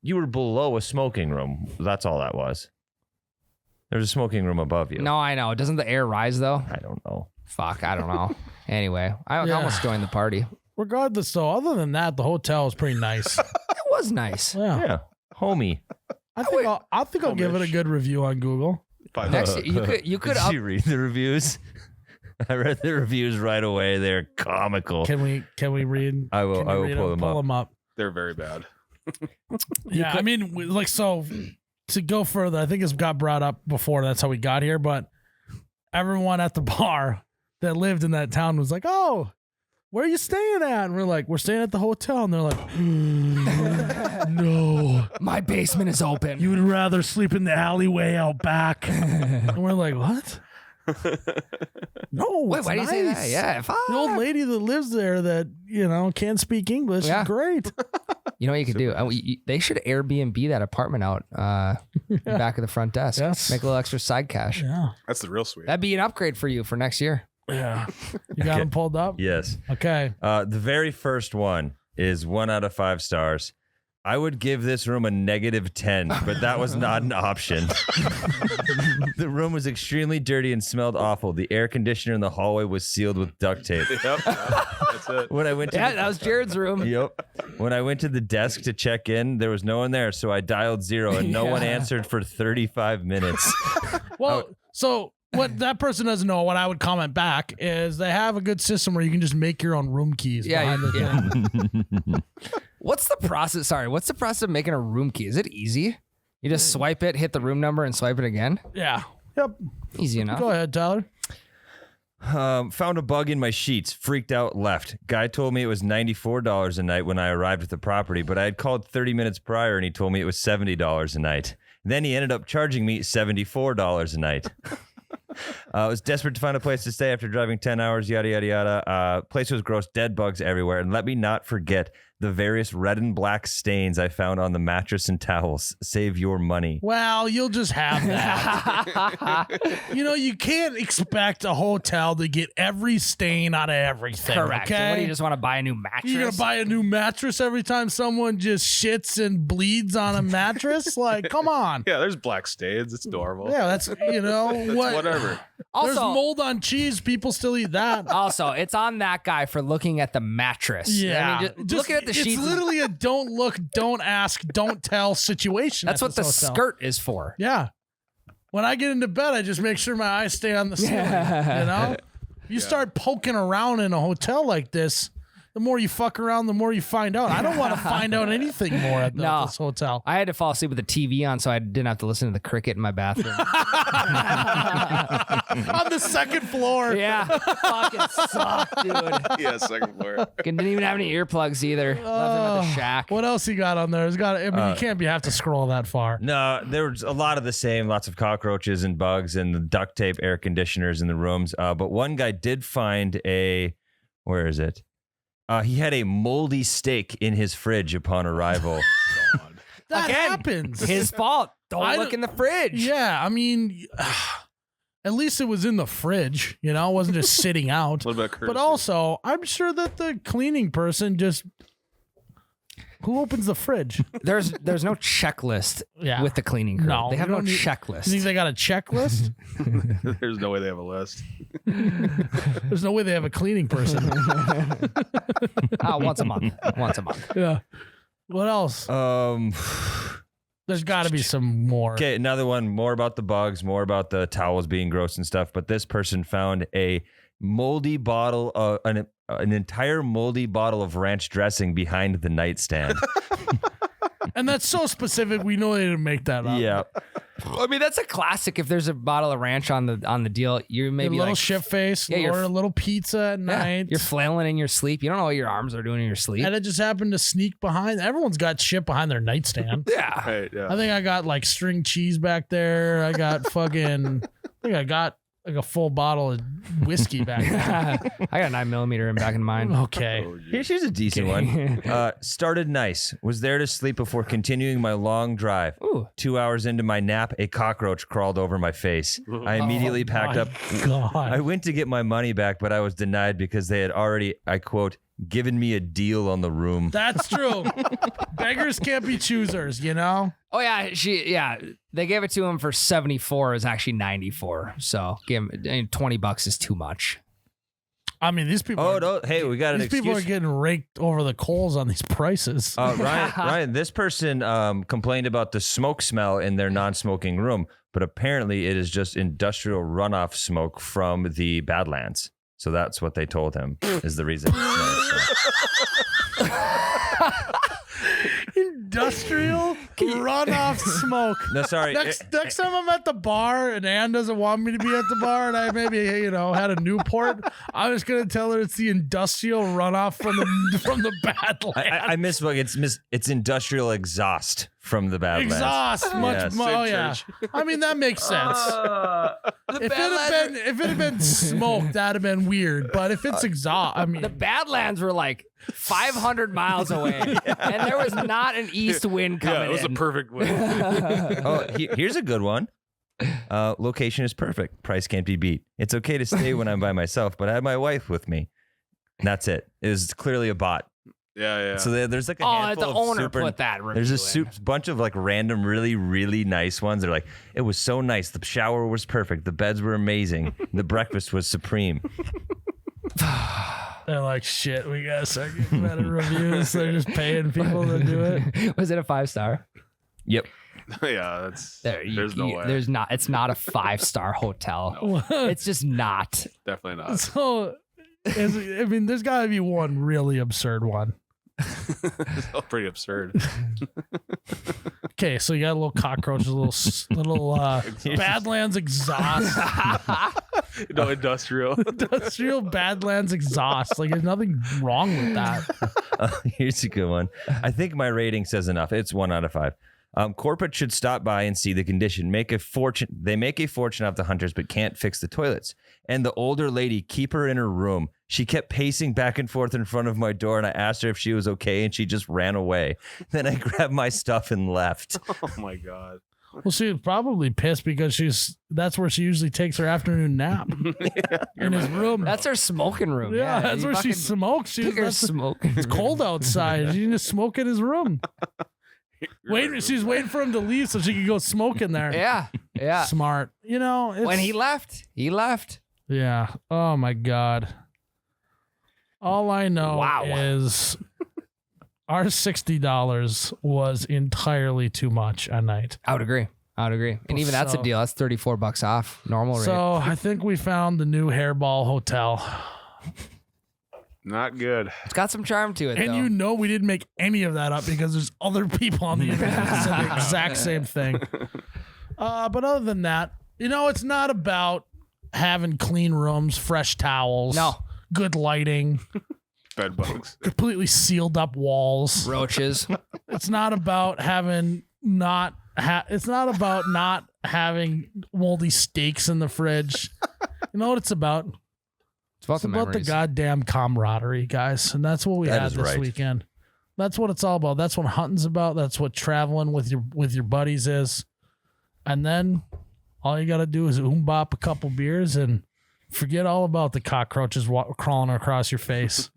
C: you were below a smoking room. That's all that was. There's a smoking room above you.
B: No, I know. Doesn't the air rise though?
C: I don't know.
B: Fuck, I don't know. Anyway, I
A: Yeah.
B: almost joined the party.
A: Regardless though, other than that, the hotel is pretty nice.
B: It was nice.
A: Yeah.
C: Yeah, homie.
A: I think I'll give it a good review on Google.
D: 5
B: Next, you could
C: Did
B: up,
C: you read the reviews? I read the reviews right away. They're comical.
A: Can we read?
C: I will.
A: can
C: I
A: you
C: will
A: read
C: pull
A: them?
C: them up.
D: They're very bad.
A: Yeah, I mean, like, so to go further, I think it's got brought up before. That's how we got here. But everyone at the bar that lived in that town was like, "Oh, where are you staying at?" And we're like, "We're staying at the hotel." And they're like, "No,
B: my basement is open.
A: you would rather sleep in the alleyway out back." And we're like, "What?" No,
B: Wait,
A: it's
B: why do you say that?
A: nice.
B: Yeah,
A: The old lady that lives there that, can't speak English
B: Yeah.
A: is great.
B: You know what you could do? They should Airbnb that apartment out back of the front desk.
A: Yes.
B: Make a little extra side cash.
A: Yeah.
D: That's the real sweet.
B: That'd be an upgrade for you for next year.
A: Yeah. You got them pulled up?
C: Yes.
A: Okay.
C: The very first one is 1 out of 5 stars. I would give this room a -10, but that was not an option. The room was extremely dirty and smelled awful. The air conditioner in the hallway was sealed with duct tape.
D: Yep. That's it.
C: When I went to
B: That was Jared's room.
C: Yep. When I went to the desk to check in, there was no one there, so I dialed 0 and no one answered for 35 minutes.
A: Well, so what that person doesn't know, what I would comment back is they have a good system where you can just make your own room keys.
B: Yeah,
A: behind the thing.
B: What's the process? Sorry, what's the process of making a room key? Is it easy? You just swipe it, hit the room number, and swipe it again?
A: Yeah. Yep.
B: Easy enough.
A: Go ahead, Tyler.
C: Found a bug in my sheets, freaked out, left. Guy told me it was $94 a night when I arrived at the property, but I had called 30 minutes prior and he told me it was $70 a night. Then he ended up charging me $74 a night. I was desperate to find a place to stay after driving 10 hours, yada, yada, yada. Place was gross, dead bugs everywhere. And let me not forget the various red and black stains I found on the mattress and towels. Save your money.
A: Well, you'll just have that. You can't expect a hotel to get every stain out of everything.
B: Correct.
A: Okay?
B: What do you just want to buy a new mattress?
A: You're going to buy a new mattress every time someone just shits and bleeds on a mattress? Like, come on.
D: Yeah, there's black stains. It's normal.
A: Yeah, that's,
D: Whatever.
A: There's
B: Also,
A: mold on cheese. People still eat that.
B: also, it's on that guy for looking at the mattress.
A: Yeah.
B: I mean, just looking at the sheets.
A: It's literally a don't look, don't ask, don't tell situation.
B: That's
A: at
B: what the
A: this hotel.
B: skirt is for.
A: Yeah. When I get into bed, I just make sure my eyes stay on the ceiling. You start poking around in a hotel like this, the more you fuck around, the more you find out. I don't want to find out anything more at this hotel.
B: I had to fall asleep with the TV on so I didn't have to listen to the cricket in my bathroom.
A: On the second floor.
B: Yeah. Fucking sucked, dude.
D: Yeah, second floor.
B: Didn't even have any earplugs either. Left them at the shack.
A: What else you got on there? You can't have to scroll that far.
C: No, there was a lot of the same, lots of cockroaches and bugs and the duct tape air conditioners in the rooms. But one guy did find where is it? He had a moldy steak in his fridge upon arrival.
A: That
B: Again,
A: happens.
B: His fault. Don't look in the fridge.
A: Yeah, I mean, at least it was in the fridge. It wasn't just sitting out.
D: A little bit of courtesy.
A: But also, I'm sure that the cleaning person who opens the fridge?
B: There's no checklist with the cleaning crew.
A: No,
B: they have
A: you
B: no
A: don't need-
B: checklist.
A: You think they got a checklist?
D: There's no way they have a list.
A: There's no way they have a cleaning person.
B: Once a month. Once a month.
A: Yeah. What else? There's got to be some more.
C: Okay, another one, more about the bugs, more about the towels being gross and stuff. But this person found a moldy bottle, an entire moldy bottle of ranch dressing behind the nightstand.
A: And that's so specific. We know they didn't make that up.
C: Yeah.
B: I mean, that's a classic. If there's a bottle of ranch on the deal, you're maybe
A: a little
B: like
A: shit face,
B: Yeah,
A: or a little pizza at night.
B: You're flailing in your sleep. You don't know what your arms are doing in your sleep.
A: And it just happened to sneak behind. Everyone's got shit behind their nightstand.
B: Yeah.
D: Right, yeah.
A: I think I got like string cheese back there. I got I got like a full bottle of whiskey back there.
B: I got a 9mm in back in mine.
A: Okay.
D: Oh,
C: Here's a decent one. Started nice. Was there to sleep before continuing my long drive.
B: Ooh.
C: 2 hours into my nap, a cockroach crawled over my face. I immediately packed up.
A: God.
C: I went to get my money back, but I was denied because they had already, I quote, given me a deal on the room.
A: That's true. Beggars can't be choosers,
B: Oh yeah, they gave it to him for 74. It was actually 94. So give him $20 is too much.
A: I mean, these people.
C: Oh, no. Hey, we got an
A: These people are
C: excuse.
A: getting raked over the coals on these prices.
C: Ryan, this person complained about the smoke smell in their non-smoking room, but apparently it is just industrial runoff smoke from the Badlands. So that's what they told him is the reason.
A: Industrial runoff smoke.
C: No, sorry.
A: Next time I'm at the bar and Ann doesn't want me to be at the bar and I maybe had a Newport, I'm just gonna tell her it's the industrial runoff from the Badlands.
C: I misspoke. It's industrial exhaust from the Badlands.
A: Exhaust much
C: Yes.
A: more. Oh
D: Same
A: yeah.
D: church.
A: I mean that makes sense. If it had been smoke, that'd have been weird. But if it's exhaust, I mean
B: The Badlands were like 500 miles away, and there was not an east wind coming
D: Yeah, it was
B: in.
D: a perfect win.
C: Oh, here's a good one. Location is perfect. Price can't be beat. It's okay to stay when I'm by myself, but I have my wife with me. And that's it. It was clearly a bot.
D: Yeah.
C: So there's like a
B: Oh,
C: handful
B: the
C: of
B: owner
C: super,
B: put that review
C: there's a
B: in.
C: bunch of like random, really, really nice ones. They're like, it was so nice. The shower was perfect. The beds were amazing. The breakfast was supreme.
A: they're like, shit, we gotta start getting better reviews. They're just paying people to do it.
B: Was it a 5-star?
C: Yep.
D: Yeah, there's no way.
B: There's not. It's not a 5-star hotel. It's just not.
D: Definitely not.
A: So, I mean, there's got to be one really absurd one.
D: It's all pretty absurd.
A: Okay, so you got a little cockroach, a little Badlands exhaust,
D: No, industrial.
A: industrial Badlands exhaust. Like, there's nothing wrong with that.
C: Here's a good one. I think my rating says enough. It's 1 out of 5. Corporate should stop by and see the condition. They make a fortune off the hunters, but can't fix the toilets. And the older lady, keep her in her room. She kept pacing back and forth in front of my door, and I asked her if she was okay, and she just ran away. Then I grabbed my stuff and left.
D: Oh my god.
A: Well, she was probably pissed because that's where she usually takes her afternoon nap in his room.
B: That's her smoking room.
A: Yeah, that's
B: you
A: where she
B: fucking
A: smokes.
B: took her smoking.
A: It's cold outside. She can just smoke in his room. She's waiting for him to leave so she can go smoke in there.
B: Yeah.
A: Smart. You know,
B: When he left.
A: Yeah. Oh my God. All I know
B: Wow.
A: is our $60 was entirely too much a night.
B: I would agree. And even that's a
A: So-
B: deal. That's $34 off normal rate.
A: So I think we found the new Hairball Hotel.
D: Not good.
B: It's got some charm to it,
A: And
B: though.
A: you know we didn't make any of that up because there's other people on the internet that said the exact same thing. But other than that, you know, it's not about having clean rooms, fresh towels,
B: No.
A: good lighting,
D: Bed bugs.
A: completely sealed up walls.
B: Roaches.
A: It's not about having not having moldy steaks in the fridge. You know what it's about?
B: It's about
A: It's
B: the
A: about the
B: memories.
A: goddamn camaraderie, guys. And that's what we
C: That
A: had
C: is
A: this
C: right.
A: weekend. That's what it's all about. That's what hunting's about. That's what traveling with your buddies is. And then all you got to do is bop a couple beers and forget all about the cockroaches crawling across your face.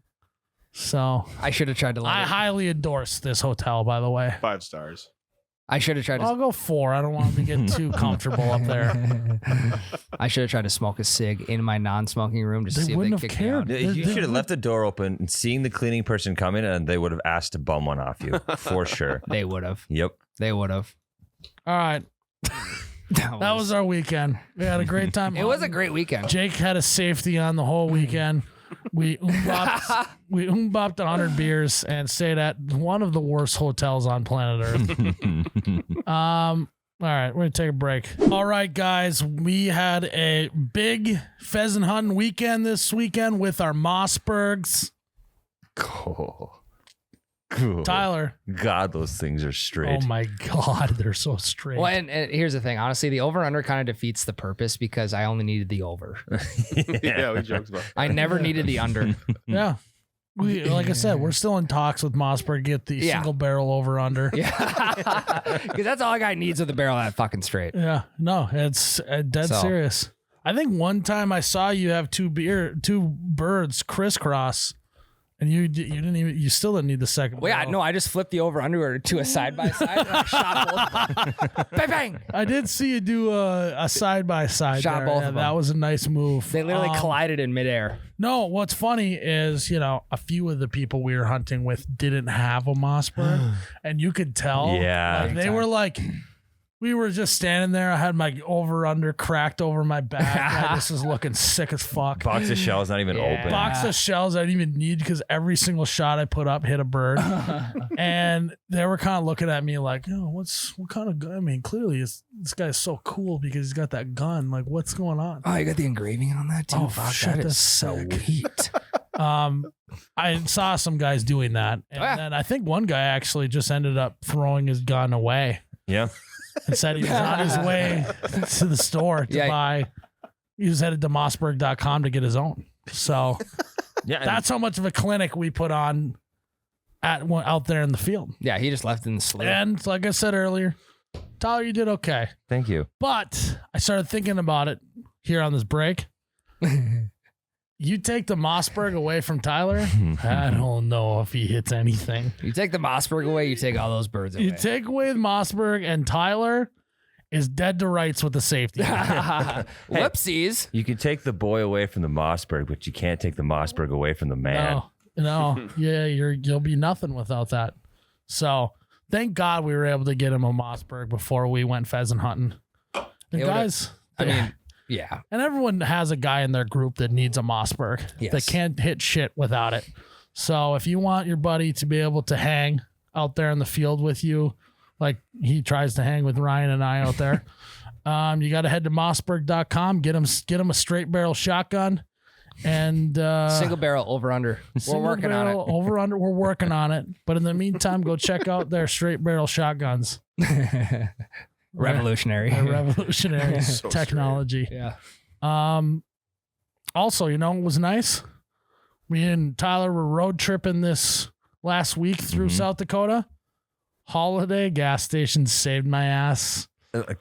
A: So
B: I should have tried to
A: I
B: let it.
A: highly endorse this hotel, by the way.
D: 5 stars.
B: I should have tried to.
A: I'll go 4. I don't want to get too comfortable up there.
B: I should have tried to smoke a cig in my non-smoking room just to
A: They
B: see if
A: wouldn't
B: they
A: have
B: kicked me
A: cared.
B: out.
A: They-
C: You should have left the door open and seeing the cleaning person come in, and they would have asked to bum one off you for sure.
B: They would have.
C: Yep.
A: All right. That was our weekend. We had a great time.
B: It was a
A: hunting.
B: great weekend.
A: Jake had a safety on the whole weekend. We bopped 100 beers and stayed at one of the worst hotels on planet Earth. All right, we're gonna take a break. All right, guys, we had a big pheasant hunting weekend this weekend with our Mossbergs.
C: Cool.
A: Tyler,
C: God, those things are straight.
A: oh my God, they're so straight.
B: Well, and here's the thing. Honestly, the over/under kind of defeats the purpose because I only needed the over.
D: Yeah, we joked about
B: I never needed the under.
A: Yeah. We, like I said, we're still in talks with Mossberg. Get the
B: Yeah.
A: single barrel over under.
B: Yeah, because that's all a guy needs with the barrel that fucking straight.
A: Yeah, no, it's dead
B: So-
A: serious. I think one time I saw you have two birds crisscross, and you still didn't need the second.
B: Well, yeah,
A: barrel.
B: no, I just flipped the over under to a side by side and I shot both of them. Bang bang.
A: I did see you do a side by side.
B: Shot both of them.
A: That was a nice move.
B: They literally collided in midair.
A: No, what's funny is a few of the people we were hunting with didn't have a Mossberg, and you could tell.
C: Yeah.
A: like, they were like. We were just standing there. I had my over under cracked over my back. I just was looking sick as fuck.
C: Box of shells not even
B: Yeah.
C: open.
A: Box of shells I didn't even need because every single shot I put up hit a bird. And they were kind of looking at me like, what kind of gun? I mean, clearly this guy's so cool because he's got that gun. Like, what's going on?
B: Oh, you got the engraving on that too?
A: Oh,
B: Fuck,
A: shit,
B: that is
A: that's sick.
B: sweet.
A: I saw some guys doing that. And then I think one guy actually just ended up throwing his gun away.
C: Yeah.
A: And said he was on his way to the store to buy. He was headed to Mossberg.com to get his own. So that's how much of a clinic we put on out there in the field.
B: Yeah, he just left in the sleep.
A: And like I said earlier, Tyler, you did okay.
C: Thank you.
A: But I started thinking about it here on this break. You take the Mossberg away from Tyler, I don't know if he hits anything.
B: You take the Mossberg away, you take all those birds away.
A: You take away the Mossberg, and Tyler is dead to rights with the safety.
B: Whoopsies.
C: You can take the boy away from the Mossberg, but you can't take the Mossberg away from the man.
A: No. Yeah, you'll be nothing without that. So thank God we were able to get him a Mossberg before we went pheasant hunting. And guys,
B: yeah.
A: And everyone has a guy in their group that needs a Mossberg.
B: Yes.
A: They can't hit shit without it. So if you want your buddy to be able to hang out there in the field with you, like he tries to hang with Ryan and I out there, you got to head to Mossberg.com, get him a straight barrel shotgun and
B: single barrel over under. We're working on it.
A: Over under. We're working on it. But in the meantime, go check out their straight barrel shotguns.
B: Revolutionary.
A: Revolutionary
D: So
A: technology.
B: Yeah.
A: Also, it was nice. Me and Tyler were road tripping this last week through South Dakota. Holiday gas station saved my ass a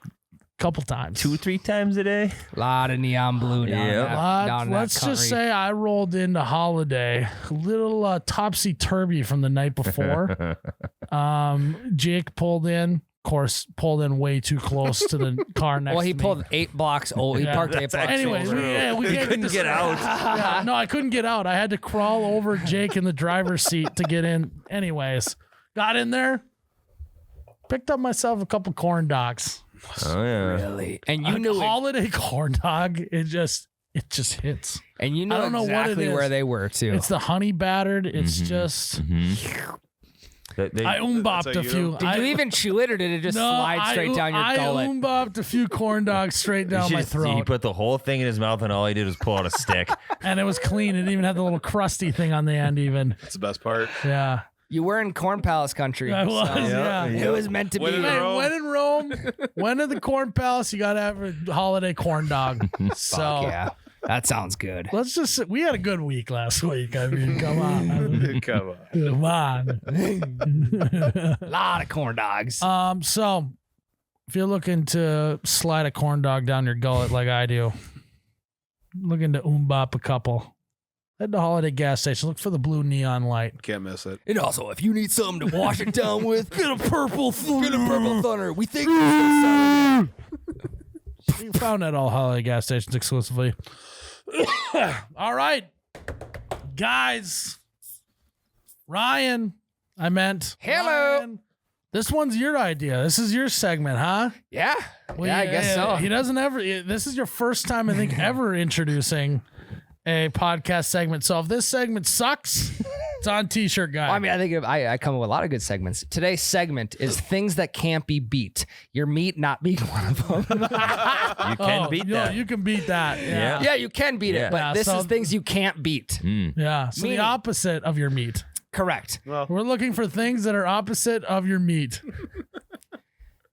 A: couple times.
C: 2-3 times a day.
B: A lot of neon blue down
A: Let's just say I rolled into Holiday a little topsy-turvy from the night before. Jake pulled in. Of course, pulled in way too close to the car next to me.
B: Well, he pulled 8 blocks. Oh, he parked 8 blocks.
A: Anyways, we
C: couldn't get out.
A: No, I couldn't get out. I had to crawl over Jake in the driver's seat to get in. Anyways, got in there, picked up myself a couple corn dogs.
C: Oh yeah,
B: really? And you knew
A: Holiday corn dog. It just hits.
B: And you know
A: I don't know
B: exactly
A: what it is.
B: where they were too.
A: It's the honey battered. It's just. I bopped a few.
B: Did you even chew it, or did it just slide straight down your gullet?
A: I bopped a few corn dogs straight down my throat.
C: He put the whole thing in his mouth, and all he did was pull out a stick.
A: And it was clean. It didn't even have the little crusty thing on the end even.
D: That's the best part.
A: Yeah.
B: You were in Corn Palace country.
A: I was,
B: so
A: yeah.
B: It was meant to be.
A: When in Rome, when in the Corn Palace, you got to have a holiday corn dog. So
B: Fuck yeah. That sounds good.
A: Let's just we had a good week last week. I mean, come on.
D: Come on.
B: A lot of corn dogs.
A: So if you're looking to slide a corn dog down your gullet like I do, looking to bop a couple, head to Holiday gas station. Look for the blue neon light.
D: Can't miss it.
B: And also, if you need something to wash it down with, get a purple thunder. Get a purple thunder. We think it's
A: You found at all Holiday gas stations exclusively. All right, guys. Ryan, I meant.
B: Hello.
A: Ryan, this one's your idea. This is your segment, huh?
B: Yeah.
A: Well,
B: yeah, I guess so.
A: He doesn't ever. This is your first time, I think, ever introducing a podcast segment. So if this segment sucks, it's on T-shirt guy.
B: Well, I mean, I think I come up with a lot of good segments. Today's segment is things that can't be beat. Your meat not being one of them.
C: You can beat that.
A: You can beat that. Yeah.
B: Yeah, you can beat it, but
A: Yeah,
B: this
A: so-
B: is things you can't beat.
A: Yeah. So
B: Meaning-
A: the opposite of your meat.
B: Correct.
D: Well,
A: We're looking for things that are opposite of your meat.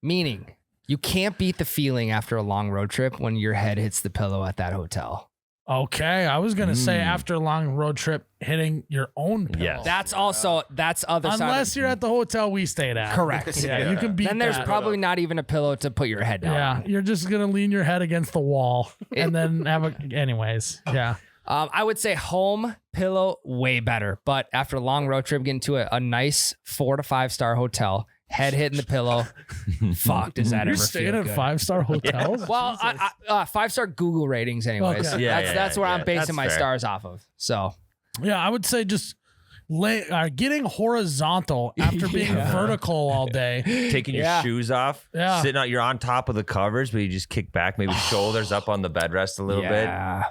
B: Meaning, you can't beat the feeling after a long road trip when your head hits the pillow at that hotel.
A: Okay, I was gonna say after a long road trip, hitting your own pillow.
C: Yes.
B: That's other side.
A: Unless you're at the hotel we stayed at.
B: Correct.
A: Yeah, you can beat
B: Then there's
A: that.
B: probably not even a pillow to put your head down.
A: Yeah, you're just gonna lean your head against the wall and then have a. Anyways, yeah.
B: I would say home pillow way better, but after a long road trip, getting to a nice 4 to 5 star hotel, head hitting the pillow. Fuck, does that
A: You're
B: ever
A: staying
B: feel
A: at
B: good?
A: 5-star hotels.
B: Well, 5-star Google ratings, anyways.
A: Okay.
C: Yeah,
B: that's where I'm
C: yeah,
B: basing
C: that's
B: my
C: fair.
B: stars off of. So
A: Yeah, I would say just getting horizontal after being vertical all day.
C: Taking your
B: Yeah.
C: shoes off, sitting out, you're on top of the covers, but you just kick back, maybe shoulders up on the bed rest a little bit. Yeah.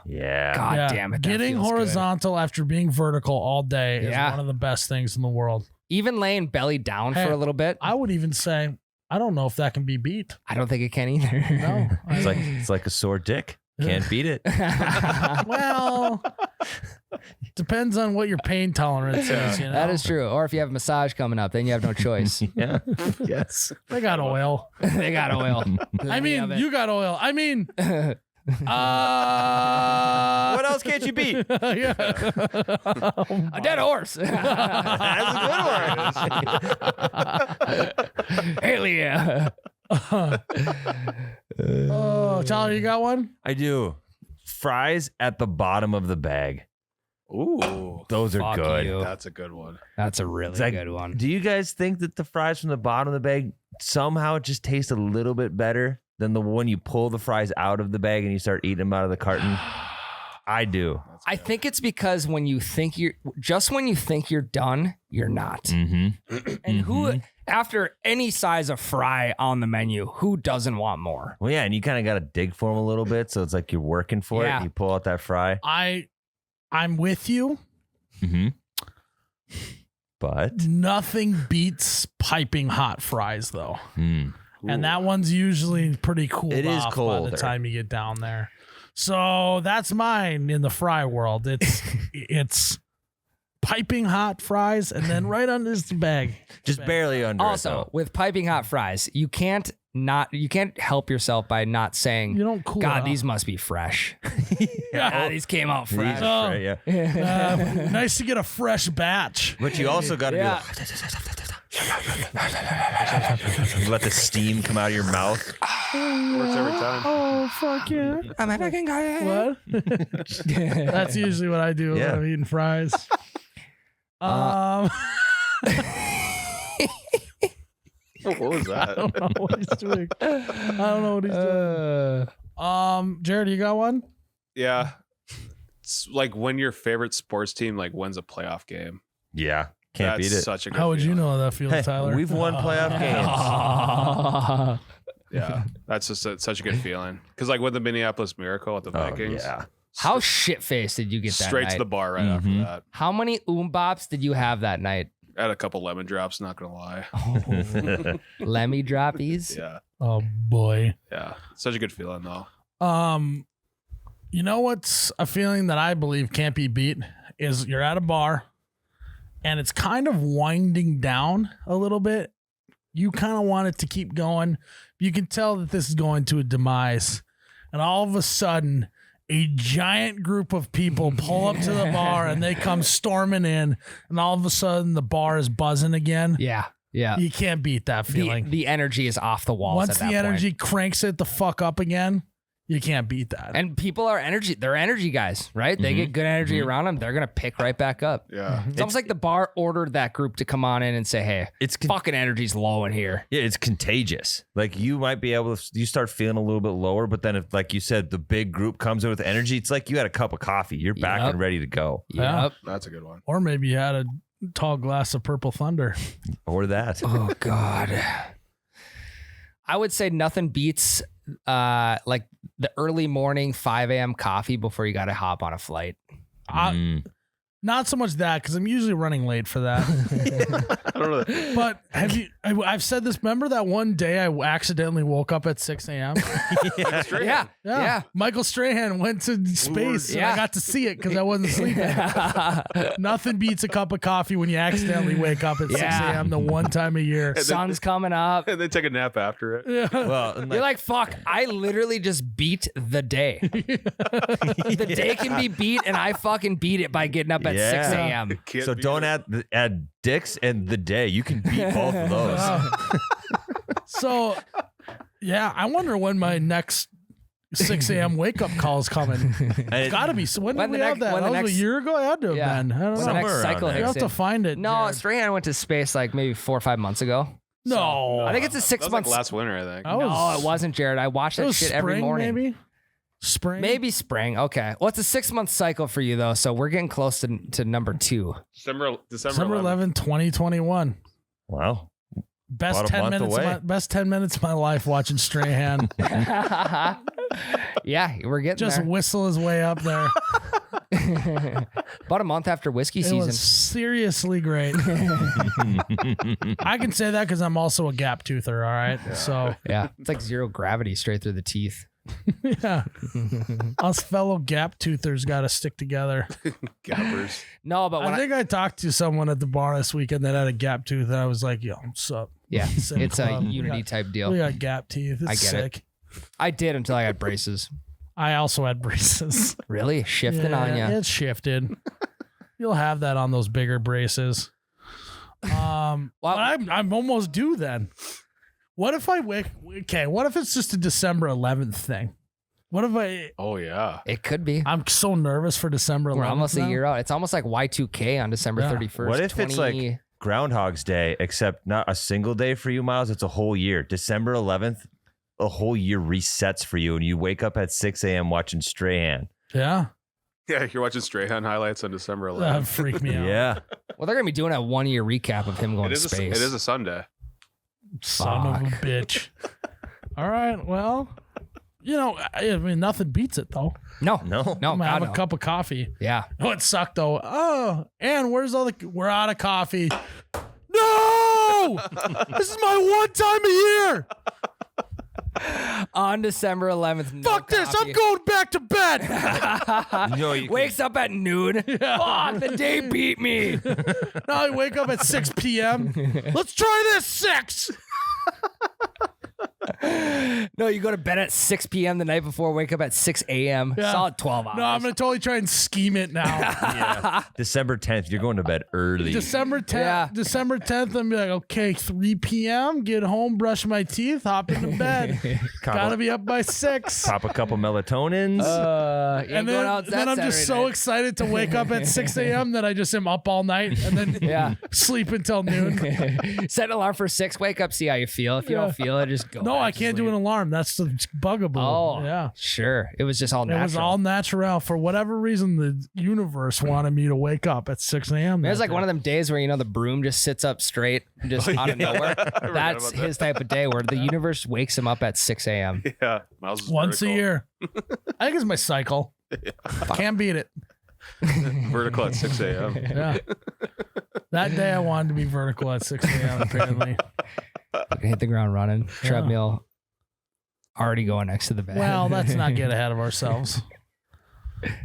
B: God
A: Yeah,
B: damn it. that
A: getting
B: feels good.
A: horizontal after being vertical all day is
B: Yeah.
A: one of the best things in the world.
B: Even laying belly down
A: Hey,
B: for a little bit.
A: I would even say, I don't know if that can be beat.
B: I don't think it can either.
A: No.
C: It's like a sore dick. Can't beat it.
A: Well, Depends on what your pain tolerance is. You know?
B: That is true. Or if you have a massage coming up, then you have no choice.
C: Yeah.
D: Yes.
A: They got oil.
B: They got oil.
A: I mean, you got oil. I mean,
C: What else can't you beat?
A: yeah.
B: A dead horse.
C: That's a good one.
B: Hell yeah.
A: Oh, Tyler, you got one?
C: I do. Fries at the bottom of the bag.
D: Ooh,
C: Those are
B: Fuck
C: good.
B: you.
D: that's a good one.
B: That's a really
C: It's like,
B: good one.
C: Do you guys think that the fries from the bottom of the bag somehow just taste a little bit better than the one you pull the fries out of the bag and you start eating them out of the carton? I do.
B: I think it's because when you think you're done, you're not.
C: Mm-hmm.
B: And who, after any size of fry on the menu, who doesn't want more?
C: Well, yeah, and you kind of got to dig for them a little bit, so it's like you're working for
B: Yeah.
C: it. You pull out that fry.
A: I'm with you.
C: Mm-hmm. But
A: Nothing beats piping hot fries, though.
C: mm,
A: And that one's usually pretty cool.
C: It is
A: by the
C: colder.
A: time you get down there. So that's mine in the fry world. It's piping hot fries and then right under the bag.
C: just barely under.
B: Also,
C: it, though.
B: with piping hot fries, you can't help yourself by not saying,
A: You don't cool it
B: God,
A: off.
B: these must be fresh.
A: Yeah.
B: These came out
C: These
B: fresh.
A: Oh.
C: are right, yeah.
A: Nice to get a fresh batch.
C: But you also got to
B: Yeah.
C: do. Let the steam come out of your mouth.
D: Works every time.
A: Oh, fuck yeah.
B: I'm a fucking guy.
A: What? That's usually what I do
C: Yeah.
A: when I'm eating fries.
D: What was
A: I
D: that?
A: don't know what he's doing. I don't know what he's doing. Jared, you got one?
D: Yeah. It's like when your favorite sports team like wins a playoff game.
C: Yeah, can't
D: That's
C: beat it.
D: such a good
A: How would you
D: feeling.
A: know how that feels,
C: Hey,
A: Tyler?
C: we've won playoff games.
D: Yeah. That's just such a good feeling. Because like with the Minneapolis Miracle at the
C: Oh,
D: Vikings.
C: yeah.
B: How shit faced did you get that
D: Straight
B: night?
D: to the bar right after
C: Mhm.
D: that.
B: How many bops did you have that night?
D: I had a couple lemon drops, not gonna lie.
B: Lemmy droppies?
D: Yeah.
A: Oh boy.
D: Yeah. Such a good feeling though.
A: You know what's a feeling that I believe can't be beat is you're at a bar and it's kind of winding down a little bit. You kind of want it to keep going. You can tell that this is going to a demise. And all of a sudden, a giant group of people pull up to the bar and they come storming in. And all of a sudden, the bar is buzzing again.
B: Yeah. Yeah.
A: You can't beat that feeling.
B: The energy is off the walls.
A: Once
B: at that
A: the energy
B: point.
A: cranks it the fuck up again, you can't beat that.
B: And people are they're energy guys, right? They get good energy around them. They're going to pick right back up.
D: Yeah.
B: It's almost like the bar ordered that group to come on in and say, hey,
C: It's
B: fucking energy's low in here.
C: Yeah, it's contagious. Like you might be able to, you start feeling a little bit lower, but then if, like you said, the big group comes in with energy, it's like you had a cup of coffee. You're back
B: Yep.
C: and ready to go.
A: Yeah.
B: Yep.
D: That's a good one.
A: Or maybe you had a tall glass of Purple Thunder.
C: Or that.
B: Oh, God. I would say nothing beats like the early morning 5 a.m. coffee before you got to hop on a flight.
C: Mm.
A: Not so much that, because I'm usually running late for that.
D: I don't know. That.
A: But have you? I've said this. Remember that one day I accidentally woke up at 6 a.m.
B: Yeah. Yeah.
A: Michael Strahan went to space. And
B: Yeah.
A: I got to see it because I wasn't sleeping. Nothing beats a cup of coffee when you accidentally wake up at 6
B: Yeah.
A: a.m. the one time a year.
B: Sun's coming up.
D: And then take a nap after it.
A: Yeah.
C: Well, and
B: You're like, fuck, I literally just beat the day. The day can be beat, and I fucking beat it by getting up at
C: Yeah.
B: 6 a.m.
D: Can't
C: so
D: beat
C: don't
D: it.
C: add dicks and the day. You can beat both of those.
A: So, yeah, I wonder when my next 6 a.m. wake up call is coming.
C: And
A: It's got to be. So when did
B: When
A: we
B: the
A: have
B: next-
A: that?
B: when
A: That
B: the
A: was
B: next-
A: a year ago. I had to have
B: Yeah.
A: been. I don't
B: When
A: know.
B: the
C: Somewhere
B: next
C: around
B: cycle
C: there.
A: You
B: hits
A: have to
B: in.
A: find it.
B: No,
A: Jared.
B: Strahan went to space like maybe 4 or 5 months ago.
A: No.
B: I think it's a 6
D: That was
B: months.
D: like last winter, I think.
A: I
B: No,
A: was-
B: it wasn't, Jared. I watched
A: It
B: that
A: was
B: shit
A: spring,
B: every morning.
A: maybe. Spring.
B: Maybe spring. Okay. Well, it's a 6-month cycle for you, though. So we're getting close to number 2.
D: December
A: December
D: 11th.
A: 11, 2021.
C: Wow.
A: Best
C: About a
A: 10
C: month
A: minutes.
C: away.
A: Best 10 minutes of my life watching Strahan
B: Yeah, we're getting
A: just
B: there.
A: whistle his way up there.
B: About a month after whiskey
A: It
B: season.
A: was seriously great. I can say that because I'm also a gap toother. All right, so
B: Yeah, it's like zero gravity straight through the teeth.
A: Yeah. Us fellow gap toothers got to stick together.
D: Gappers.
B: No, but when
A: I think I talked to someone at the bar this weekend that had a gap tooth, and I was like, yo, what's up?
B: yeah,
A: Same
B: it's a
A: club.
B: unity type
A: We
B: deal.
A: got gap teeth. It's
B: I get it.
A: sick.
B: I did until I got braces.
A: I also had braces.
B: Really? Shifting on you.
A: It's shifted. You'll have that on those bigger braces. Well, I'm almost due then. What if I wake? Okay, what if it's just a December 11th thing? What if I?
D: Oh yeah.
B: It could be.
A: I'm so nervous for December 11th.
B: We're almost
A: now.
B: a year out. It's almost like Y2K on December
A: Yeah.
B: 31st.
C: What if it's like Groundhog's Day, except not a single day for you, Miles? It's a whole year. December 11th, a whole year resets for you, and you wake up at 6 a.m. watching Strahan.
A: Yeah,
D: Yeah, you're watching Strahan highlights on December
A: that
D: 11th.
A: freaked me out.
C: Yeah.
B: Well, they're gonna be doing a 1 year recap of him going
D: It
B: to
D: is,
B: space.
D: it is a Sunday.
A: Son of a
B: Fuck.
A: bitch. All right, well, you know, I mean, nothing beats it though.
B: No,
C: No.
B: no,
A: I'm gonna
B: God,
A: have
B: no.
A: a cup of coffee.
B: Yeah.
A: Oh, it sucked though. Oh, and where's all the? We're out of coffee. No, this is my one time a year.
B: On December 11th. No
A: Fuck this!
B: coffee.
A: I'm going back to bed.
C: No, you
B: Wakes up at noon. Fuck, the day beat me.
A: Now I wake up at 6 p.m. Let's try this 6.
B: No, you go to bed at 6 p.m. the night before, wake up at 6 a.m.
A: Yeah.
B: Solid 12 hours.
A: No, I'm gonna totally try and scheme it now.
C: Yeah. December 10th, you're going to bed early.
A: December 10th.
B: Yeah.
A: December 10th. I'm gonna be like, okay, 3 p.m. Get home, brush my teeth, hop into bed. Gotta be up by 6.
C: Pop a couple melatonins.
B: You ain't
A: And
B: going out
A: then
B: that
A: I'm just
B: Saturday
A: so
B: night.
A: excited to wake up at 6 a.m. that I just am up all night and then
B: Yeah.
A: sleep until noon.
B: Set an alarm for 6. Wake up, see how you feel. If you
A: Yeah.
B: don't feel it, just go.
A: No,
B: back
A: I
B: to
A: can't do
B: sleep.
A: an alarm. That's the bugaboo.
B: Oh,
A: yeah.
B: Sure. It was just all natural.
A: It was all natural. For whatever reason, the universe wanted me to wake up at 6 a.m.
B: It was like one of them days where, you know, the broom just sits up straight, just out of nowhere. That's
D: about
B: his type of day where the universe wakes him up at 6 a.m.
D: Yeah. Miles is
A: once a
D: vertical.
A: year. I think it's my cycle. Can't beat it.
D: Vertical at 6 a.m.
A: Yeah. That day I wanted to be vertical at 6 a.m. apparently.
B: Hit the ground running. Treadmill already going next to the bed.
A: Well, let's not get ahead of ourselves.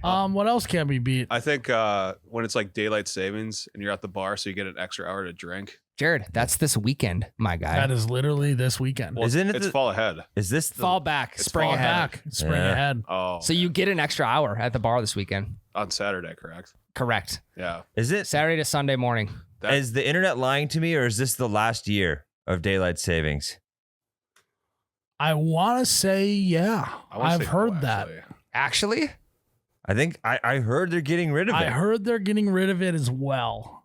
A: What else can be beat?
D: I think when it's like daylight savings and you're at the bar, so you get an extra hour to drink.
B: Jared, that's this weekend, my guy.
A: That is literally this weekend.
D: Well,
C: Isn't it
D: it's
C: the-
D: fall ahead.
C: Is this the,
B: Fall back,
D: It's
B: spring
D: fall
B: ahead.
A: Back. Spring
C: Yeah.
A: ahead.
D: Oh,
B: So you get an extra hour at the bar this weekend.
D: on Saturday, correct?
B: Correct.
D: Yeah.
C: is it
B: Saturday to Sunday morning.
D: That-
C: is the internet lying to me, or is this the last year of daylight savings?
A: I want to say, yeah.
D: I wanna
A: I've
D: say no,
A: heard that.
D: actually.
B: Actually?
C: I think I heard they're getting rid of it.
A: I heard they're getting rid of it as well.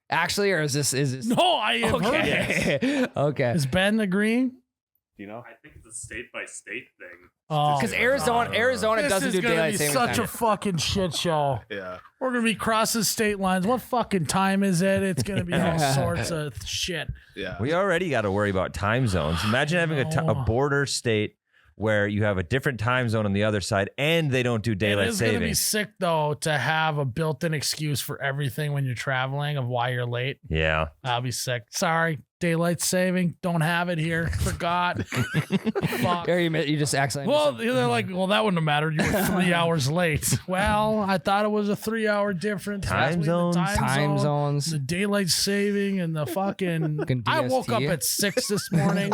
B: Actually, or is this
A: No, I have heard it.
B: okay? Okay.
A: Is Ben agreeing?
D: Do you know?
E: I think it's a state by state thing.
A: Oh,
B: Because Arizona
A: this
B: doesn't
A: is
B: do
A: gonna
B: daylight
A: be
B: savings
A: such
B: time.
A: a fucking shit show.
D: Yeah.
A: We're gonna be crossing state lines. What fucking time is it? It's gonna be all sorts of shit.
D: Yeah.
C: We already got to worry about time zones. Imagine having a
A: know.
C: border state where you have a different time zone on the other side, and they don't do
A: It
C: daylight
A: is gonna be
C: savings.
A: sick though to have a built-in excuse for everything when you're traveling of why you're late.
C: Yeah.
A: I'll be sick. Sorry, daylight saving. Don't have it here. Forgot. Fuck.
B: Or you just accidentally.
A: Well, they're like, well, that wouldn't have mattered. You were 3 hours late. Well, I thought it was a 3 hour difference.
C: Time
A: between the
C: zones.
B: time zones.
A: the daylight saving, and the fucking.
B: Fucking
A: I woke up
B: DST.
A: at 6 this morning.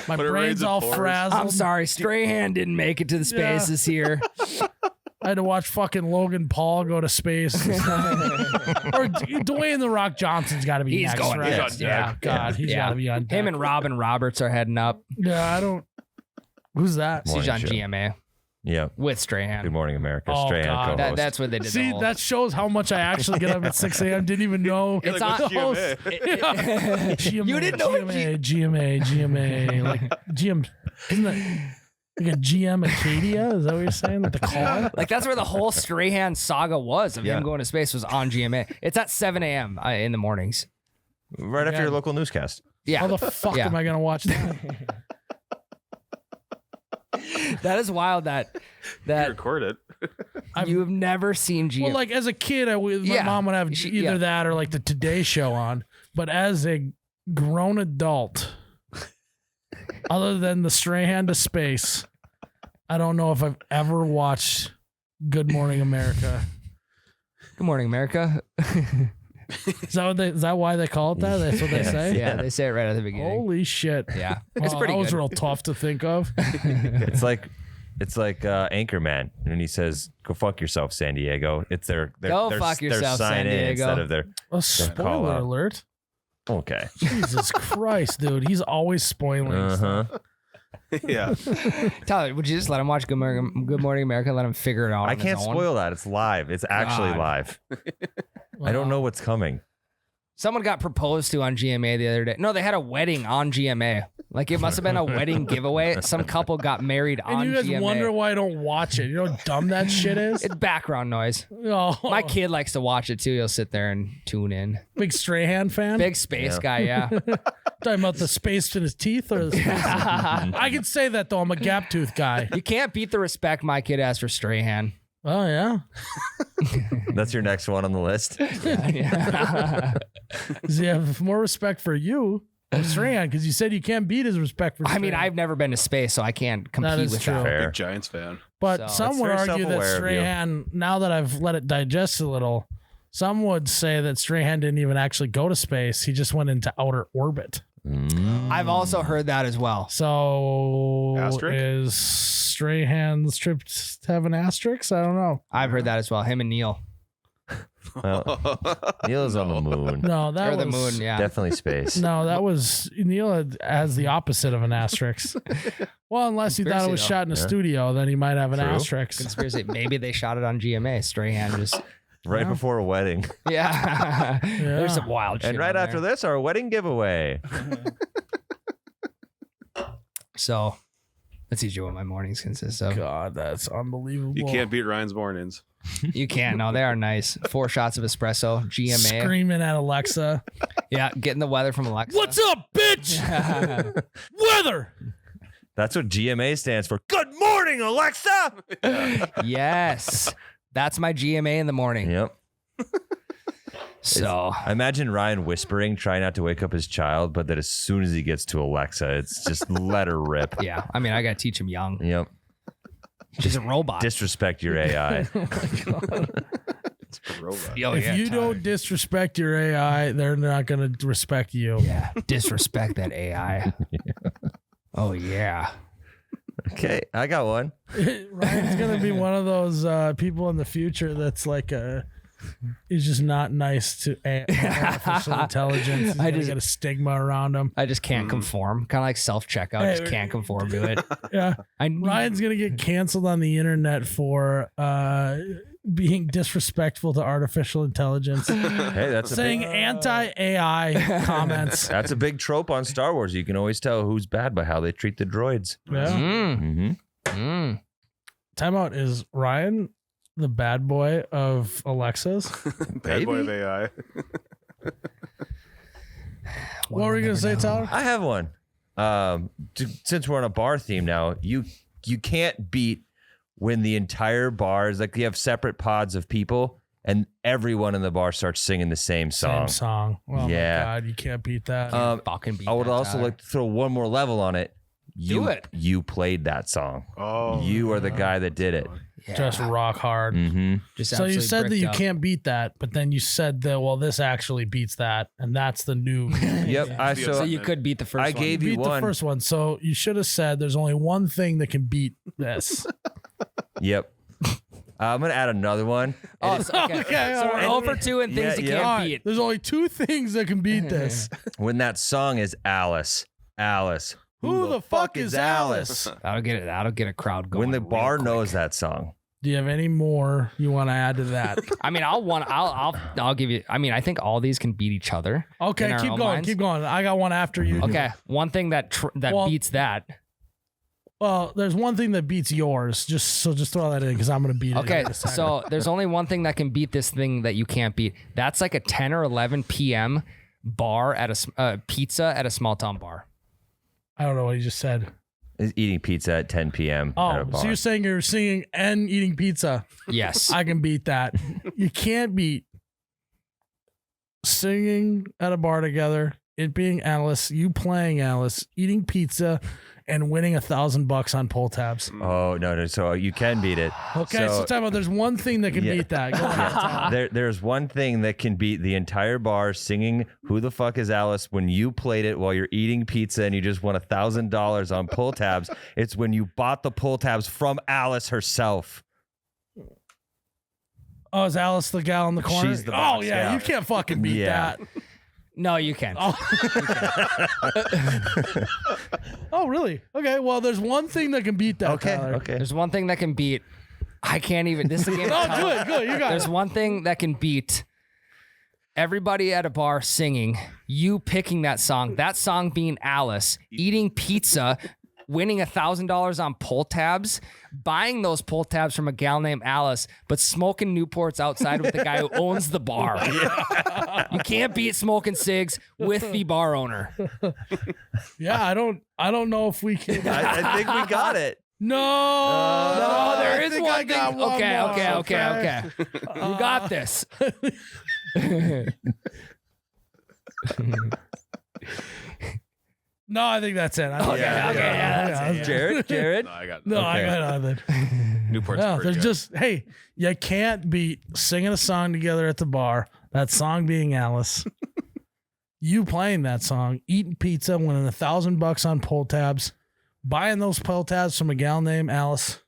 A: My
D: But it
A: brain's
D: rains at
A: all
D: 4.
A: frazzled.
B: I'm sorry, Strahan didn't make it to the
A: Yeah.
B: space this year.
A: I had to watch fucking Logan Paul go to space. Or Dwayne the Rock Johnson's got to be
B: He's
A: next,
B: going
A: right?
D: next.
A: Yeah, God, he's
B: Yeah.
A: got to be on deck.
B: Him and Robin Roberts are heading up.
A: Yeah, I don't. Who's that?
C: Morning
B: He's on
C: show.
B: GMA
C: Yeah.
B: with
C: Good
B: Strahan.
C: morning, America.
A: Oh,
C: Strahan
A: God.
C: co-host.
B: That's what they did.
A: See,
B: the whole-
A: that shows how much I actually get up at 6 a.m. Didn't even know.
B: It's
D: Like,
B: on.
D: what's GMA?
A: GMA,
B: You didn't know what
A: GMA, like GM. Isn't that like a GM Acadia? Is that what you're saying? Like the car?
B: Like that's where the whole Strahan saga was of
C: Yeah.
B: him going to space was on GMA. It's at 7 a.m. In the mornings.
C: right after
A: Yeah.
C: your local newscast.
B: Yeah,
A: How the fuck
B: Yeah.
A: am I gonna watch that?
B: that is wild.
D: You
B: That
D: record it.
B: you have never seen GMA.
A: Well, like as a kid, my
B: Yeah.
A: mom would have
B: She-
A: either
B: yeah.
A: that or like the Today Show on. But as a grown adult, other than the Strahan to Space I don't know if I've ever watched Good Morning America.
B: Good morning, America.
A: Is that why they call it that? That's what they say?
B: Yeah, they say it right at the beginning.
A: Holy shit.
B: Yeah, it's
A: Wow,
B: pretty
A: that was
B: good.
A: real tough to think of.
C: It's like Anchorman when he says, "Go fuck yourself, San Diego." It's their
B: Go fuck yourself,
C: sign
B: San
C: in
B: Diego.
C: instead of their
A: A
C: call
A: spoiler
C: out.
A: alert.
C: okay.
A: Jesus Christ, dude. He's always spoiling stuff.
D: Yeah.
B: Tyler, would you just let him watch Good Morning America and let him figure it out?
C: I
B: on his
C: can't
B: own?
C: spoil that. It's live. It's actually
B: God.
C: live. I don't know what's coming.
B: Someone got proposed to on GMA the other day. No, they had a wedding on GMA. Like it must have been a wedding giveaway. Some couple got married
A: And
B: on
A: you guys
B: GMA.
A: wonder why I don't watch it. You know how dumb that shit is?
B: It's background noise.
A: Oh,
B: My kid likes to watch it too. He'll sit there and tune in.
A: big Strahan fan?
B: Big space guy, yeah.
A: Talking about the space in his teeth or the space? I can say that though. I'm a gap tooth guy.
B: You can't beat the respect my kid has for Strahan.
A: Oh yeah.
C: That's your next one on the list.
B: Yeah.
A: Does he have more respect for you, or Strahan? Because you said you can't beat his respect for.
B: I mean,
A: Strahan.
B: I've never been to space, so I can't compete
A: That is
B: with
A: true.
B: that.
C: Fair.
D: Big Giants fan.
A: But
B: So-
A: some would
C: That's very
A: argue that
C: self-aware of you.
A: Strahan, now that I've let it digest a little, some would say that Strahan didn't even actually go to space. He just went into outer orbit.
B: I've also heard that as well.
A: So
D: Asterisk?
A: is Strahan's trip to have an asterisk? I don't know.
B: I've heard that as well. Him and Neil.
C: Well, Neil's on the moon.
A: No, that
B: Or
A: was
B: the moon, yeah.
C: Definitely space.
A: No, that was Neil has the opposite of an asterisk. Well, unless he thought it
B: Conspiracy,
A: was
B: though.
A: shot in a studio, then he might have an
C: True.
A: asterisk.
B: Conspiracy. Maybe they shot it on GMA. Strahan just,
C: Right before a wedding.
B: yeah. There's some wild shit.
C: And right
B: on
C: after
B: there.
C: this, our wedding giveaway.
B: So let's see what my mornings consist of.
A: God, that's unbelievable.
D: You can't beat Ryan's mornings.
B: You can't. No, they are nice. 4 shots of espresso. GMA.
A: Screaming at Alexa.
B: Yeah, getting the weather from Alexa.
A: What's up, bitch? Weather.
C: That's what GMA stands for. Good morning, Alexa.
B: Yes. That's my GMA in the morning.
C: Yep.
B: So
C: I imagine Ryan whispering, trying not to wake up his child, but that as soon as he gets to Alexa, it's just let her rip.
B: yeah, I mean, I got to teach him young.
C: Yep.
B: She's a robot.
C: Disrespect your AI.
A: Oh my God.
D: It's a robot.
B: Oh,
A: If
B: yeah,
A: you
B: Tyler.
A: don't disrespect your AI, they're not going to respect you.
B: Yeah, disrespect that AI. Oh, yeah.
C: Okay, I got one.
A: Ryan's going to be one of those people in the future that's like he's just not nice to artificial intelligence. He's
B: I
A: I
B: just-
A: just got a stigma around him.
B: I just can't conform. Kind of like self-checkout.
A: Hey,
B: Just can't conform to it.
A: Yeah.
B: I need,
A: Ryan's going to get canceled on the internet for being disrespectful to artificial intelligence,
C: Hey, that's a
A: saying
C: big,
A: anti-AI comments.
C: that's a big trope on Star Wars. You can always tell who's bad by how they treat the droids.
A: Yeah.
B: Mm,
C: Mm-hmm.
A: Timeout, is Ryan the bad boy of Alexa's?
D: Bad boy of
C: Maybe.
D: AI.
A: What were you going to say, Tyler?
C: I have one. Since we're on a bar theme now, you can't beat when the entire bar is like you have separate pods of people and everyone in the bar starts singing the same song.
A: Same song. Oh
C: Yeah.
A: my God, you can't beat that.
B: fucking beat
C: I would
B: that,
C: also
B: Tyler.
C: like to throw one more level on it.
B: Do it.
C: You played that song.
D: Oh.
C: You are the guy that did it.
B: Yeah.
A: Just rock hard.
C: Mm-hmm.
B: Just
A: So you
B: absolutely
A: said that
B: bricked
A: you
B: up.
A: can't beat that, but then you said that, well, this actually beats that, and that's the new.
C: Yep.
B: So you could beat the first
C: I
B: one.
C: gave
A: beat
C: you
A: the
C: one.
A: first one. So you should have said there's only one thing that can beat this.
C: Yep. I'm gonna add another one.
B: Oh, so, okay.
A: Okay,
B: So we're
A: all right.
B: over 2 and things
C: Yeah,
B: you
C: yeah.
A: All
B: can't
A: right,
B: beat.
A: there's only two things that can beat this.
C: When that song is Alice.
A: Who the fuck is Alice?
B: That'll get a crowd going.
C: When the
B: real
C: bar
B: quick.
C: knows that song.
A: Do you have any more you want to add to that?
B: I mean, I'll give you. I mean, I think all these can beat each other.
A: Okay,
B: in our
A: keep
B: own
A: going.
B: minds.
A: Keep going. I got one after you. do.
B: Okay, one thing that
A: Well-
B: beats that.
A: Well, there's one thing that beats yours. Just throw that in because I'm gonna beat it.
B: Okay,
A: in a second.
B: so there's only one thing that can beat this thing that you can't beat. That's like a 10 or 11 p.m. bar at a pizza at a small town bar.
A: I don't know what you just said.
C: Is eating pizza at 10 p.m. at a
A: Oh,
C: bar.
A: so you're saying you're singing and eating pizza?
B: Yes.
A: I can beat that. You can't beat singing at a bar together, it being Alice, you playing Alice, eating pizza, and winning $1,000 on pull tabs.
C: Oh no! So you can beat it.
A: Okay, so time out. There's one thing that can beat that. Go ahead.
C: There's one thing that can beat the entire bar singing "Who the fuck is Alice" when you played it while you're eating pizza and you just won $1,000 on pull tabs. It's when you bought the pull tabs from Alice herself.
A: Oh, is Alice the gal in the corner?
C: She's the boss,
A: oh yeah, you can't fucking beat that.
B: No, you can't.
A: Oh. Oh, really? Okay. Well, there's one thing that can beat that. Tyler.
C: Okay.
B: There's one thing that can beat. I can't even. This is a game.
A: No, good. You got
B: There's
A: it.
B: one thing that can beat everybody at a bar singing, you picking that song being Alice, eating pizza, winning $1,000 on pull tabs, buying those pull tabs from a gal named Alice, but smoking Newports outside with the guy who owns the bar. You can't beat smoking cigs with the bar owner.
A: Yeah, I don't know if we can.
C: I think we got it.
A: No,
B: there
A: I
B: is
A: think
B: one
A: I
B: thing.
A: got one
B: Okay.
A: more,
B: You got this.
A: No, I think that's it.
B: Okay.
C: Jared.
D: No, I got
A: No, I
C: Okay.
A: got nothing.
D: Newport's
A: No,
D: pretty
A: there's
D: good.
A: you can't beat singing a song together at the bar, that song being Alice, you playing that song, eating pizza, winning $1,000 on pull tabs, buying those pull tabs from a gal named Alice,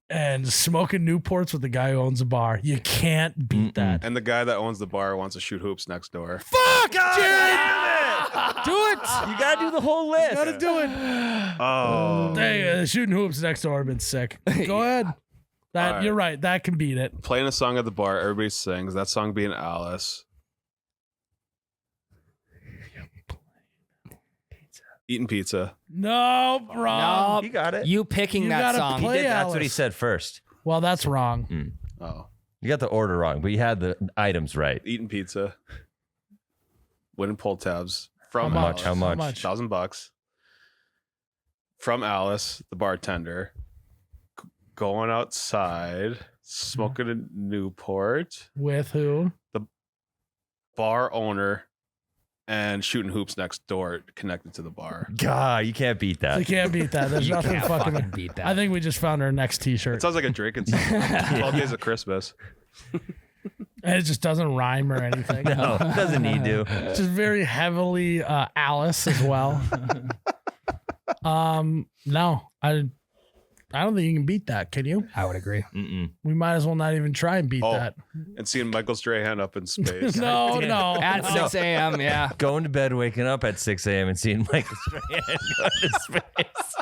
A: and smoking Newports with the guy who owns a bar. You can't beat that.
D: And the guy that owns the bar wants to shoot hoops next door.
A: Fuck, Jared! Do it!
C: You gotta do the whole list.
A: Gotta do it.
D: Oh.
A: Dang, shooting hoops next door would have been sick. Go ahead. That
D: All right.
A: You're right. That can beat it.
D: Playing a song at the bar, everybody sings. That song being Alice. Eating pizza.
A: No, wrong.
C: You got it.
B: You picking
A: You
B: that
A: gotta
B: song.
A: play-
C: That's what he
A: Alice.
C: said first.
A: Well, that's wrong.
D: Oh.
C: You got the order wrong, but you had the items right.
D: Eating pizza. Winning pull tabs. From
A: How
D: Alice.
A: much?
C: How much?
D: $1,000. From Alice, the bartender. Going outside. Smoking a Newport.
A: With who?
D: Bar owner. And shooting hoops next door connected to the bar.
C: God, you can't beat
A: You
C: that.
A: can't beat that. There's
B: You
A: nothing
B: can't
A: fucking.
B: fucking beat that.
A: I think we just found our next
D: It
A: T-shirt.
D: sounds like a drinking song. 12 Days of Christmas.
A: And it just doesn't rime or anything.
C: No, doesn't need to.
A: It's just very heavily Alice as well. No, I don't think you can beat that. Can you?
B: I would agree.
C: Mm-mm.
A: We might as well not even try and beat
D: Oh.
A: that.
D: And seeing Michael Strahan up in space.
A: No.
B: At
A: no.
B: 6 a.m., yeah.
C: Going to bed, waking up at 6 a.m. and seeing Michael Strahan go to space.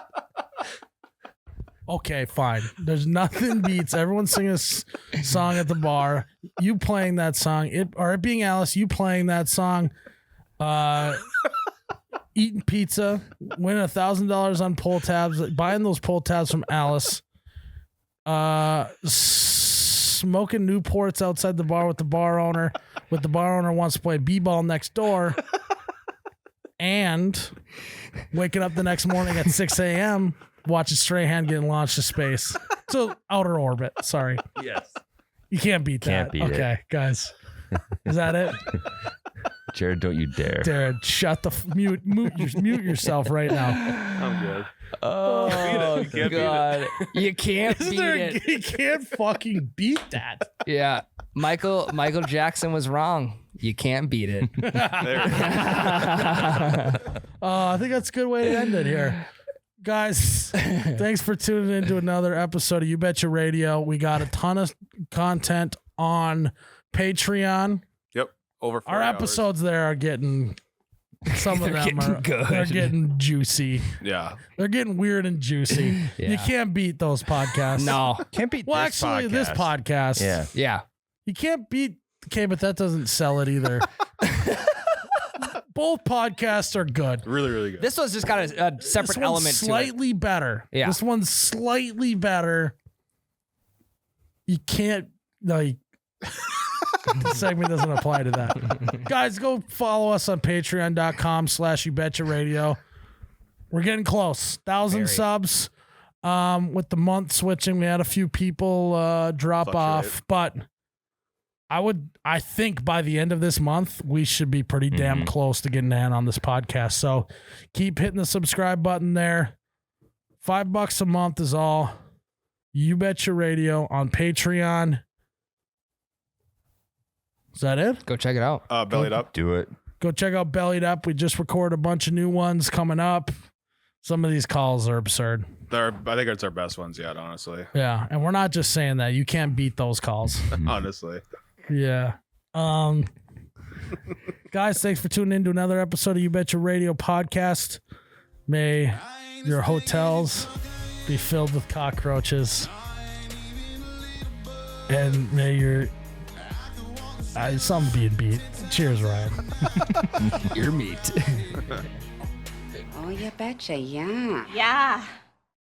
A: Okay, fine. There's nothing beats everyone singing a song at the bar. You playing that song, it being Alice. You playing that song, eating pizza, winning $1,000 on pull tabs, buying those pull tabs from Alice, smoking Newports outside the bar with the bar owner. With the bar owner wants to play b-ball next door, and waking up the next morning at 6 a.m. watching Strahan getting launched to space. So outer orbit. Sorry.
C: Yes.
A: You can't beat that.
C: Can't beat it.
A: Okay, guys. Is that it?
C: Jared, don't you dare.
A: Jared, shut the mute yourself right now.
D: I'm good.
B: Oh,
D: You can't beat it.
B: God. You can't beat it.
A: You can't fucking beat that.
B: Yeah. Michael Jackson was wrong. You can't beat it.
A: I think that's a good way to end it here. Guys, thanks for tuning into another episode of You Betcha Radio. We got a ton of content on Patreon.
D: Yep. Over 4
A: Our
D: hours.
A: episodes there are getting, some of
B: They're
A: them are
B: getting good.
A: They're getting juicy.
D: Yeah.
A: They're getting weird and juicy.
B: Yeah.
A: You can't beat those podcasts.
B: No.
C: Can't beat
A: Well,
C: this
A: actually, this podcast.
C: Yeah.
B: Yeah.
A: You can't beat. Okay, but that doesn't sell it either. Both podcasts are good.
D: Really, really good.
B: This one's just got a separate
A: This one's
B: element to it.
A: slightly better.
B: Yeah.
A: This one's slightly better. You can't. No, the segment doesn't apply to that. Guys, go follow us on patreon.com/YouBetchaRadio. We're getting close. 1,000
B: Very.
A: subs. With the month switching, we had a few people drop
D: Fluctuate.
A: off, but I think by the end of this month, we should be pretty damn close to getting in on this podcast. So keep hitting the subscribe button there. $5 a month is all. You Betcha Radio on Patreon. Is that it?
B: Go check it out.
D: Bellied Up.
C: Do it.
A: Go check out Bellied Up. We just recorded a bunch of new ones coming up. Some of these calls are absurd.
D: I think it's our best ones yet, honestly.
A: Yeah, and we're not just saying that. You can't beat those calls.
D: Honestly.
A: Yeah. Guys, thanks for tuning in to another episode of You Betcha Radio podcast. May your hotels be filled with cockroaches. And may your some being beat. Cheers, Ryan.
B: Your meat.
F: Oh, you betcha, yeah.
G: Yeah.